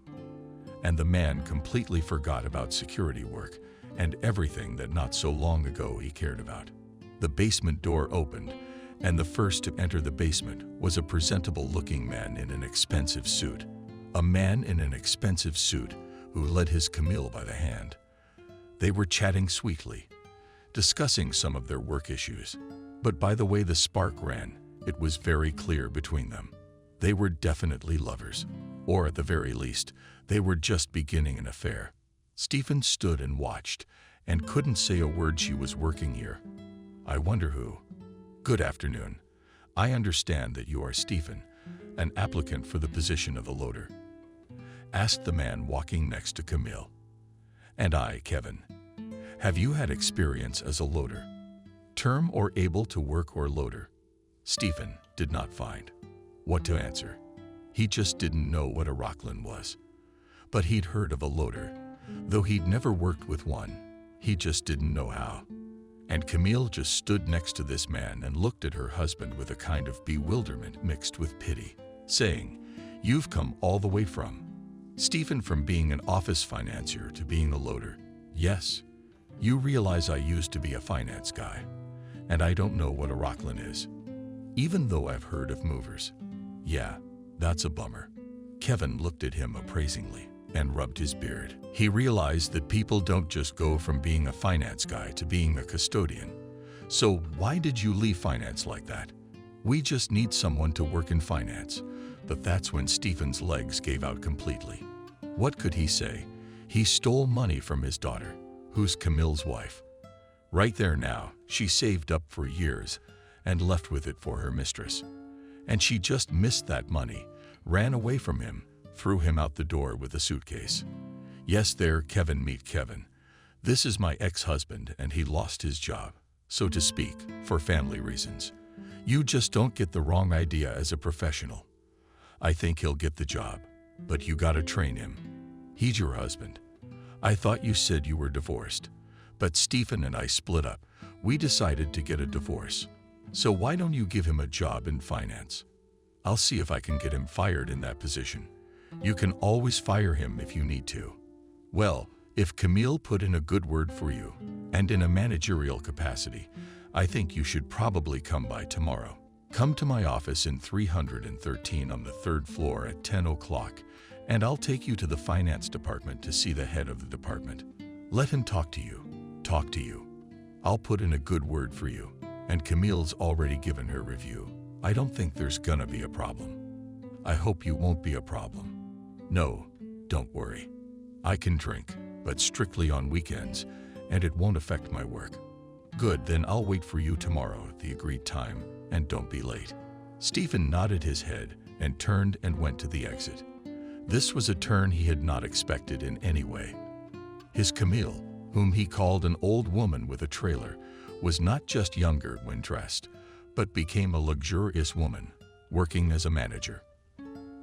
and the man completely forgot about security work and everything that not so long ago he cared about. The basement door opened, and the first to enter the basement was a presentable-looking man in an expensive suit. A man in an expensive suit who led his Camille by the hand. They were chatting sweetly, discussing some of their work issues. But by the way the spark ran, it was very clear between them. They were definitely lovers, or at the very least, they were just beginning an affair. Stephen stood and watched, and couldn't say a word. She was working here. I wonder who. "Good afternoon. I understand that you are Stephen, an applicant for the position of a loader?" asked the man walking next to Camille. "And I, Kevin. Have you had experience as a loader? Term or able to work or loader?" Stephen did not find what to answer. He just didn't know what a Rockland was. But he'd heard of a loader, though he'd never worked with one. He just didn't know how. And Camille just stood next to this man and looked at her husband with a kind of bewilderment mixed with pity, saying, "You've come all the way from Stephen, from being an office financier to being a loader. Yes, you realize I used to be a finance guy, and I don't know what a Rockland is, even though I've heard of movers. Yeah, that's a bummer." Kevin looked at him appraisingly and rubbed his beard. He realized that people don't just go from being a finance guy to being a custodian. "So why did you leave finance like that?" "We just need someone to work in finance." But that's when Stephen's legs gave out completely. What could he say? He stole money from his daughter, who's Camille's wife. Right there now, she saved up for years and left with it for her mistress. And she just missed that money, ran away from him, threw him out the door with a suitcase. Yes, there, Kevin, meet Kevin. This is my ex-husband, and he lost his job, so to speak, for family reasons. You just don't get the wrong idea as a professional. I think he'll get the job, but you gotta train him. He's your husband. I thought you said you were divorced, But Stephen and I split up. We decided to get a divorce. So why don't you give him a job in finance? I'll see if I can get him fired in that position. You can always fire him if you need to. Well, if Camille put in a good word for you, and in a managerial capacity, I think you should probably come by tomorrow. Come to my office in 313 on the 3rd floor at 10 o'clock, and I'll take you to the finance department to see the head of the department. Let him talk to you. Talk to you. I'll put in a good word for you, and Camille's already given her review. I don't think there's gonna be a problem. I hope you won't be a problem. No, don't worry. I can drink, but strictly on weekends, and it won't affect my work. Good, then I'll wait for you tomorrow at the agreed time, and don't be late. Stephen nodded his head and turned and went to the exit. This was a turn he had not expected in any way. His Camille, whom he called an old woman with a trailer, was not just younger when dressed, but became a luxurious woman, working as a manager.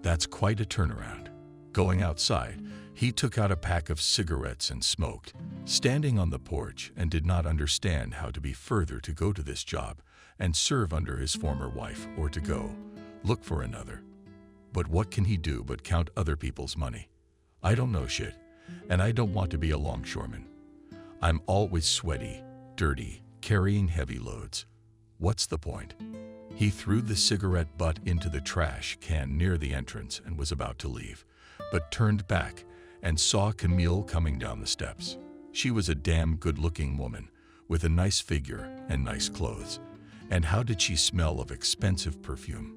That's quite a turnaround. Going outside, he took out a pack of cigarettes and smoked, standing on the porch, and did not understand how to be further to go to this job and serve under his former wife, or to go look for another. But what can he do but count other people's money? I don't know shit, and I don't want to be a longshoreman. I'm always sweaty, dirty, carrying heavy loads. What's the point? He threw the cigarette butt into the trash can near the entrance and was about to leave, but turned back and saw Camille coming down the steps. She was a damn good-looking woman with a nice figure and nice clothes. And how did she smell of expensive perfume?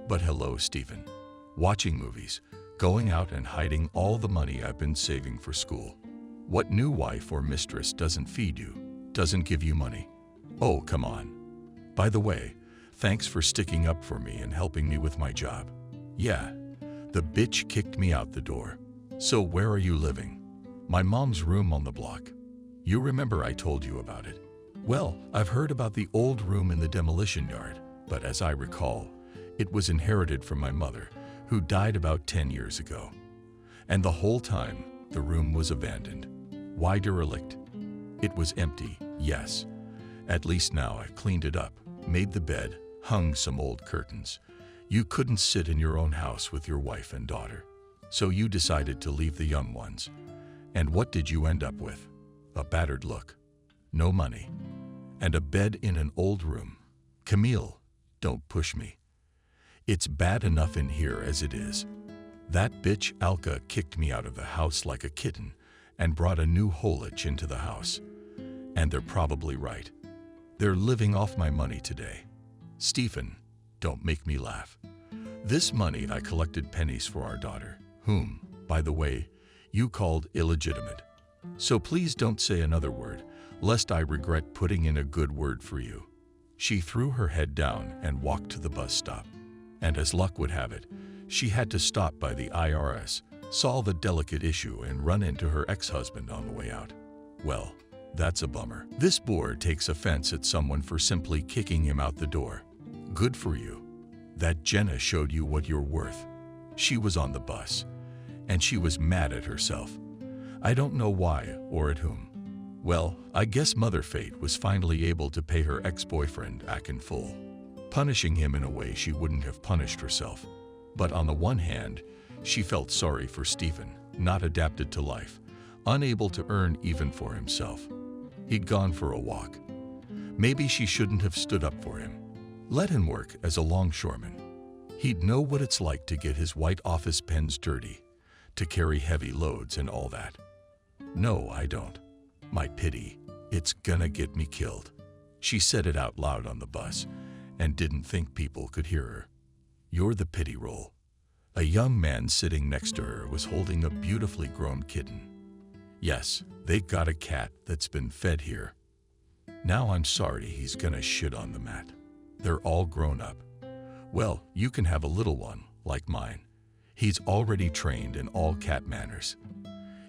But hello, Stephen. Watching movies, going out and hiding all the money I've been saving for school. What new wife or mistress doesn't feed you, doesn't give you money? Oh, come on. By the way, thanks for sticking up for me and helping me with my job. Yeah, the bitch kicked me out the door. So where are you living? My mom's room on the block. You remember I told you about it. Well, I've heard about the old room in the demolition yard, but as I recall, it was inherited from my mother, who died about 10 years ago. And the whole time, the room was abandoned. Why derelict? It was empty, yes. At least now I've cleaned it up, made the bed, hung some old curtains. You couldn't sit in your own house with your wife and daughter. So you decided to leave the young ones. And what did you end up with? A battered look, no money, and a bed in an old room. Camille, don't push me. It's bad enough in here as it is. That bitch Alka kicked me out of the house like a kitten and brought a new holich into the house. And they're probably right. They're living off my money today. Stephen, don't make me laugh. This money I collected pennies for our daughter, whom, by the way, you called illegitimate. So please don't say another word, lest I regret putting in a good word for you. She threw her head down and walked to the bus stop. And as luck would have it, she had to stop by the IRS, solve a delicate issue, and run into her ex-husband on the way out. Well, that's a bummer. This boor takes offense at someone for simply kicking him out the door. Good for you. That Jenna showed you what you're worth. She was on the bus, and she was mad at herself. I don't know why or at whom. Well, I guess Mother Fate was finally able to pay her ex-boyfriend back in full, punishing him in a way she wouldn't have punished herself. But on the one hand, she felt sorry for Stephen, not adapted to life, unable to earn even for himself. He'd gone for a walk. Maybe she shouldn't have stood up for him. Let him work as a longshoreman. He'd know what it's like to get his white office pens dirty, to carry heavy loads and all that. No, I don't. My pity, it's gonna get me killed. She said it out loud on the bus and didn't think people could hear her. You're the pity roll. A young man sitting next to her was holding a beautifully grown kitten. Yes, they got a cat that's been fed here. Now I'm sorry he's gonna shit on the mat. They're all grown up. Well, you can have a little one, like mine. He's already trained in all cat manners.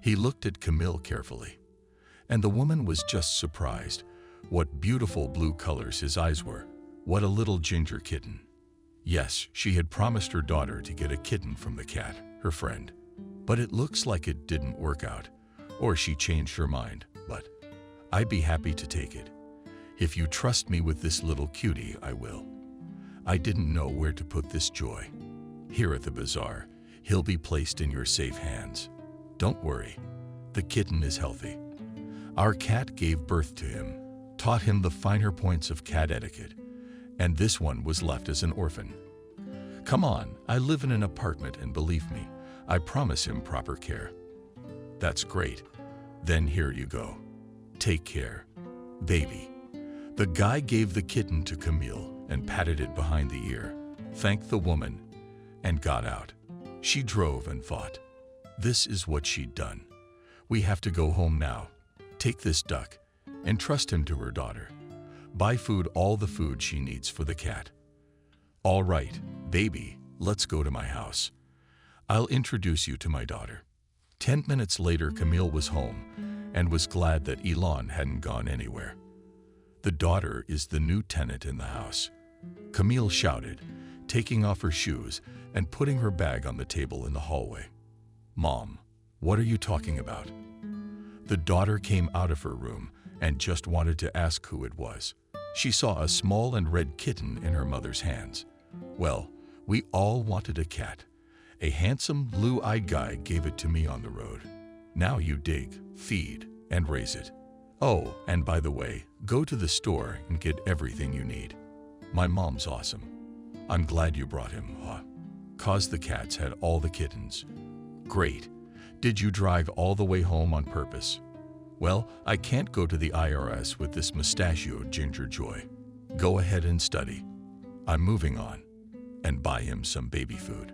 He looked at Camille carefully, and the woman was just surprised. What beautiful blue colors his eyes were. What a little ginger kitten. Yes, she had promised her daughter to get a kitten from the cat, her friend. But it looks like it didn't work out, or she changed her mind. But I'd be happy to take it. If you trust me with this little cutie, I will. I didn't know where to put this joy. Here at the bazaar, he'll be placed in your safe hands. Don't worry, the kitten is healthy. Our cat gave birth to him, taught him the finer points of cat etiquette, and this one was left as an orphan. Come on, I live in an apartment, and believe me, I promise him proper care. That's great. Then here you go. Take care, baby. The guy gave the kitten to Camille and patted it behind the ear, thanked the woman, and got out. She drove and fought. This is what she'd done. We have to go home now. Take this duck and trust him to her daughter. Buy food, all the food she needs for the cat. All right, baby, let's go to my house. I'll introduce you to my daughter. 10 minutes later, Camille was home and was glad that Elon hadn't gone anywhere. The daughter is the new tenant in the house, Camille shouted, taking off her shoes and putting her bag on the table in the hallway. Mom, what are you talking about? The daughter came out of her room and just wanted to ask who it was. She saw a small and red kitten in her mother's hands. Well, we all wanted a cat. A handsome, blue-eyed guy gave it to me on the road. Now you dig, feed, and raise it. Oh, and by the way, go to the store and get everything you need. My mom's awesome. I'm glad you brought him, huh? 'Cause the cats had all the kittens. Great. Did you drive all the way home on purpose? Well, I can't go to the IRS with this mustachioed ginger joy. Go ahead and study. I'm moving on. And buy him some baby food,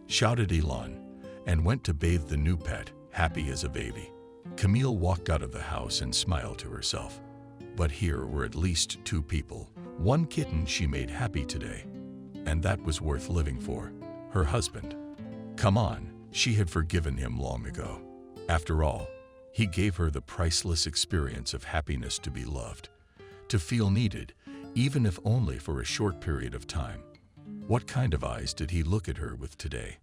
shouted Elon, and went to bathe the new pet, happy as a baby. Camille walked out of the house and smiled to herself. But here were at least 2 people, 1 kitten she made happy today. And that was worth living for, her husband. Come on, she had forgiven him long ago. After all, he gave her the priceless experience of happiness, to be loved, to feel needed, even if only for a short period of time. What kind of eyes did he look at her with today?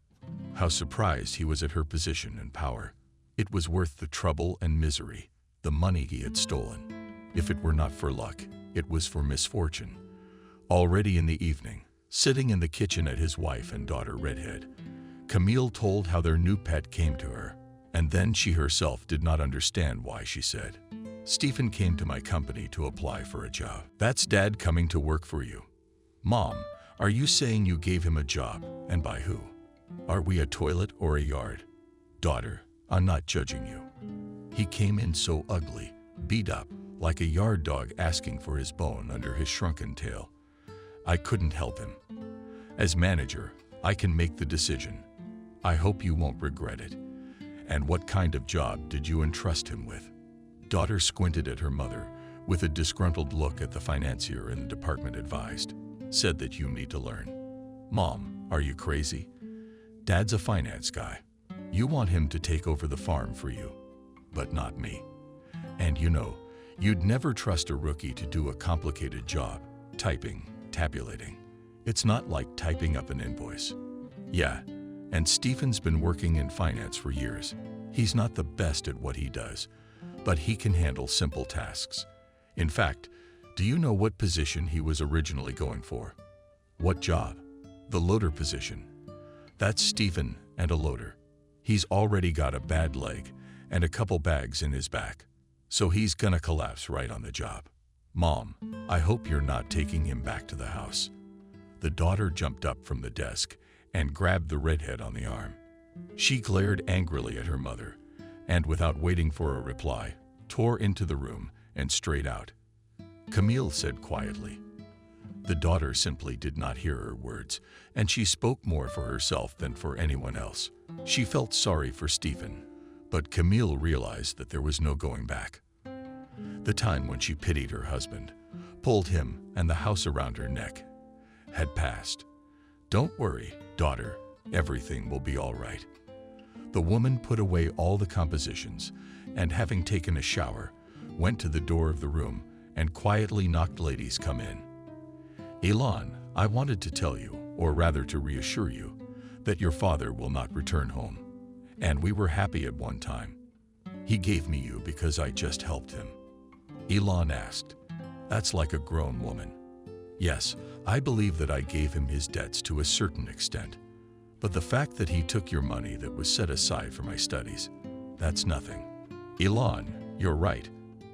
How surprised he was at her position and power. It was worth the trouble and misery, the money he had stolen. If it were not for luck, it was for misfortune. Already in the evening, sitting in the kitchen at his wife and daughter Redhead, Camille told how their new pet came to her, and then she herself did not understand why. She said, Stephen came to my company to apply for a job. That's Dad coming to work for you. Mom, are you saying you gave him a job, and by who? Are we a toilet or a yard? Daughter, I'm not judging you. He came in so ugly, beat up, like a yard dog asking for his bone under his shrunken tail. I couldn't help him. As manager, I can make the decision. I hope you won't regret it. And what kind of job did you entrust him with? Daughter squinted at her mother with a disgruntled look at the financier in the department. Advised, said that you need to learn. Mom, are you crazy? Dad's a finance guy. You want him to take over the farm for you, but not me. And you know, you'd never trust a rookie to do a complicated job, typing, tabulating. It's not like typing up an invoice. Yeah, and Stephen's been working in finance for years. He's not the best at what he does, but he can handle simple tasks. In fact, do you know what position he was originally going for? What job? The loader position. That's Stephen and a loader. He's already got a bad leg and a couple bags in his back, so he's gonna collapse right on the job. Mom, I hope you're not taking him back to the house. The daughter jumped up from the desk and grabbed the redhead on the arm. She glared angrily at her mother and, without waiting for a reply, tore into the room and straight out. Camille said quietly. The daughter simply did not hear her words, and she spoke more for herself than for anyone else. She felt sorry for Stephen, but Camille realized that there was no going back. The time when she pitied her husband, pulled him and the house around her neck, had passed. Don't worry, daughter, everything will be all right. The woman put away all the compositions and, having taken a shower, went to the door of the room and quietly knocked. Ladies, come in. Elon, I wanted to tell you, or rather to reassure you, that your father will not return home. And we were happy at one time. He gave me you because I just helped him. Elon asked. That's like a grown woman. Yes, I believe that I gave him his debts to a certain extent. But the fact that he took your money that was set aside for my studies, that's nothing. Elon, you're right,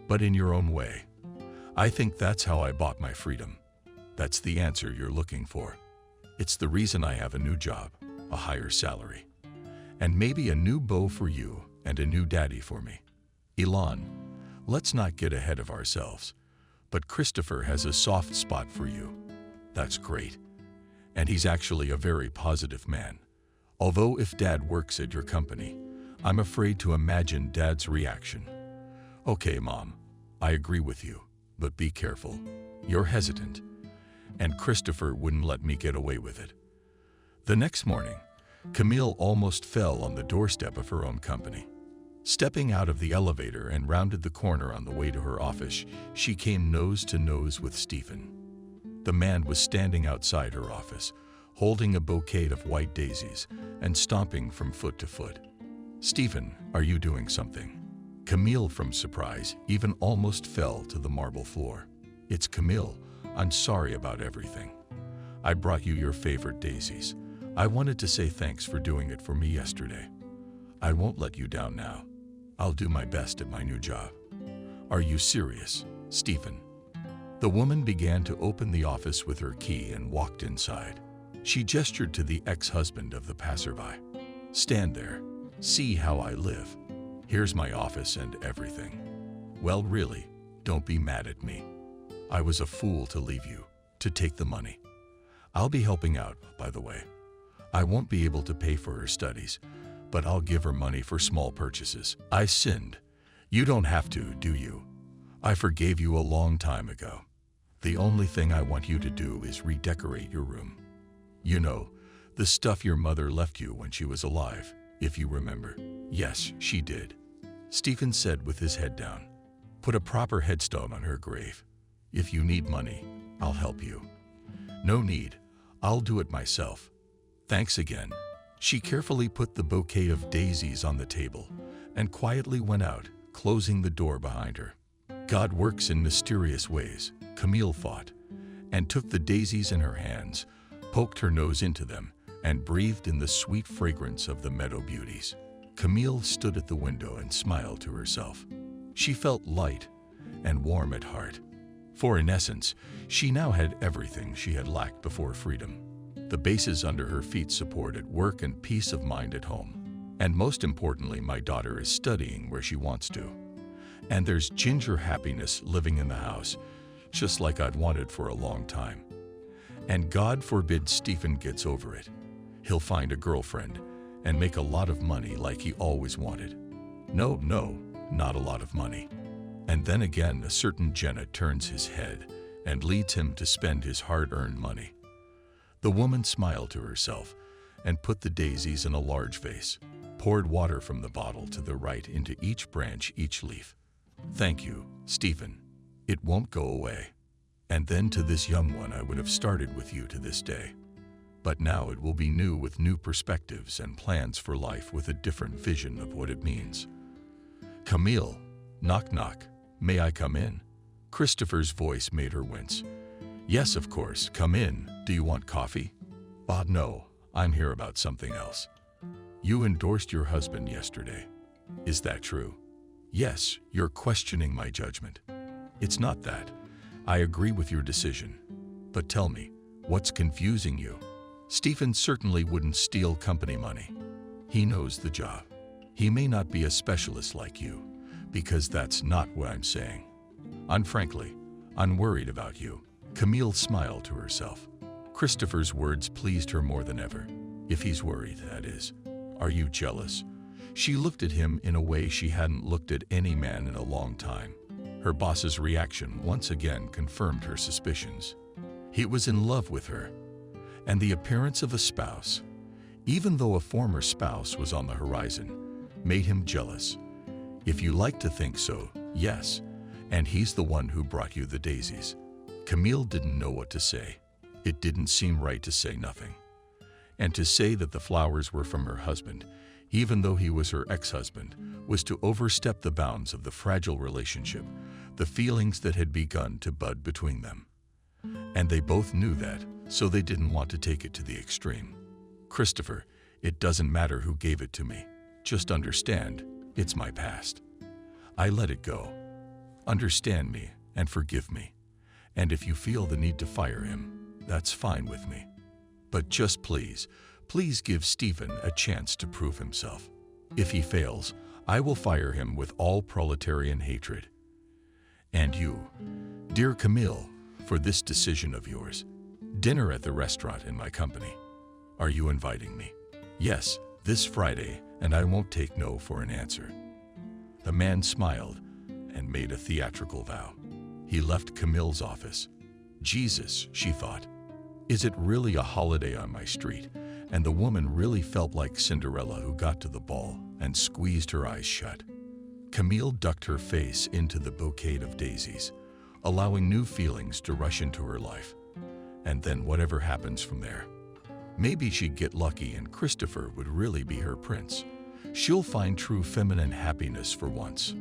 but in your own way. I think that's how I bought my freedom. That's the answer you're looking for. It's the reason I have a new job, a higher salary, and maybe a new beau for you and a new daddy for me. Elon, let's not get ahead of ourselves, but Christopher has a soft spot for you. That's great. And he's actually a very positive man. Although if Dad works at your company, I'm afraid to imagine Dad's reaction. Okay, Mom, I agree with you, but be careful. You're hesitant, and Christopher wouldn't let me get away with it. The next morning, Camille almost fell on the doorstep of her own company. Stepping out of the elevator and rounded the corner on the way to her office, she came nose to nose with Stephen. The man was standing outside her office, holding a bouquet of white daisies and stomping from foot to foot. Stephen, are you doing something? Camille, from surprise, even almost fell to the marble floor. It's Camille. I'm sorry about everything. I brought you your favorite daisies. I wanted to say thanks for doing it for me yesterday. I won't let you down now. I'll do my best at my new job. Are you serious, Stephen? The woman began to open the office with her key and walked inside. She gestured to the ex-husband of the passerby. Stand there. See how I live. Here's my office and everything. Well, really, don't be mad at me. I was a fool to leave you, to take the money. I'll be helping out, by the way. I won't be able to pay for her studies, but I'll give her money for small purchases. I sinned. You don't have to, do you? I forgave you a long time ago. The only thing I want you to do is redecorate your room. You know, the stuff your mother left you when she was alive, if you remember. Yes, she did. Stephen said with his head down. Put a proper headstone on her grave. If you need money, I'll help you. No need. I'll do it myself. Thanks again. She carefully put the bouquet of daisies on the table and quietly went out, closing the door behind her. God works in mysterious ways, Camille thought, and took the daisies in her hands, poked her nose into them, and breathed in the sweet fragrance of the meadow beauties. Camille stood at the window and smiled to herself. She felt light and warm at heart, for in essence, she now had everything she had lacked before freedom. The bases under her feet supported work and peace of mind at home. And most importantly, my daughter is studying where she wants to. And there's ginger happiness living in the house, just like I'd wanted for a long time. And God forbid Stephen gets over it. He'll find a girlfriend and make a lot of money like he always wanted. No, not a lot of money. And then again, a certain Jenna turns his head and leads him to spend his hard-earned money. The woman smiled to herself and put the daisies in a large vase, poured water from the bottle to the right into each branch, each leaf. Thank you, Stephen. It won't go away. And then to this young one, I would have started with you to this day. But now it will be new with new perspectives and plans for life with a different vision of what it means. Camille, knock knock, may I come in? Christopher's voice made her wince. Yes, of course, come in. Do you want coffee? No, I'm here about something else. You endorsed your husband yesterday. Is that true? Yes, you're questioning my judgment. It's not that. I agree with your decision. But tell me, what's confusing you? Stephen certainly wouldn't steal company money. He knows the job. He may not be a specialist like you, because that's not what I'm saying. I'm worried about you. Camille smiled to herself. Christopher's words pleased her more than ever. If he's worried, that is. Are you jealous? She looked at him in a way she hadn't looked at any man in a long time. Her boss's reaction once again confirmed her suspicions. He was in love with her, and the appearance of a spouse, even though a former spouse was on the horizon, made him jealous. If you like to think so, yes, and he's the one who brought you the daisies. Camille didn't know what to say. It didn't seem right to say nothing. And to say that the flowers were from her husband, even though he was her ex-husband, was to overstep the bounds of the fragile relationship the feelings that had begun to bud between them. And they both knew that, so they didn't want to take it to the extreme. Christopher, it doesn't matter who gave it to me. Just understand, it's my past. I let it go. Understand me and forgive me. And if you feel the need to fire him, that's fine with me. But just please give Stephen a chance to prove himself. If he fails, I will fire him with all proletarian hatred. And you, dear Camille, for this decision of yours. Dinner at the restaurant in my company. Are you inviting me? Yes, this Friday, and I won't take no for an answer. The man smiled and made a theatrical vow. He left Camille's office. Jesus, she thought. Is it really a holiday on my street? And the woman really felt like Cinderella who got to the ball and squeezed her eyes shut. Camille ducked her face into the bouquet of daisies, allowing new feelings to rush into her life. And then whatever happens from there. Maybe she'd get lucky and Christopher would really be her prince. She'll find true feminine happiness for once.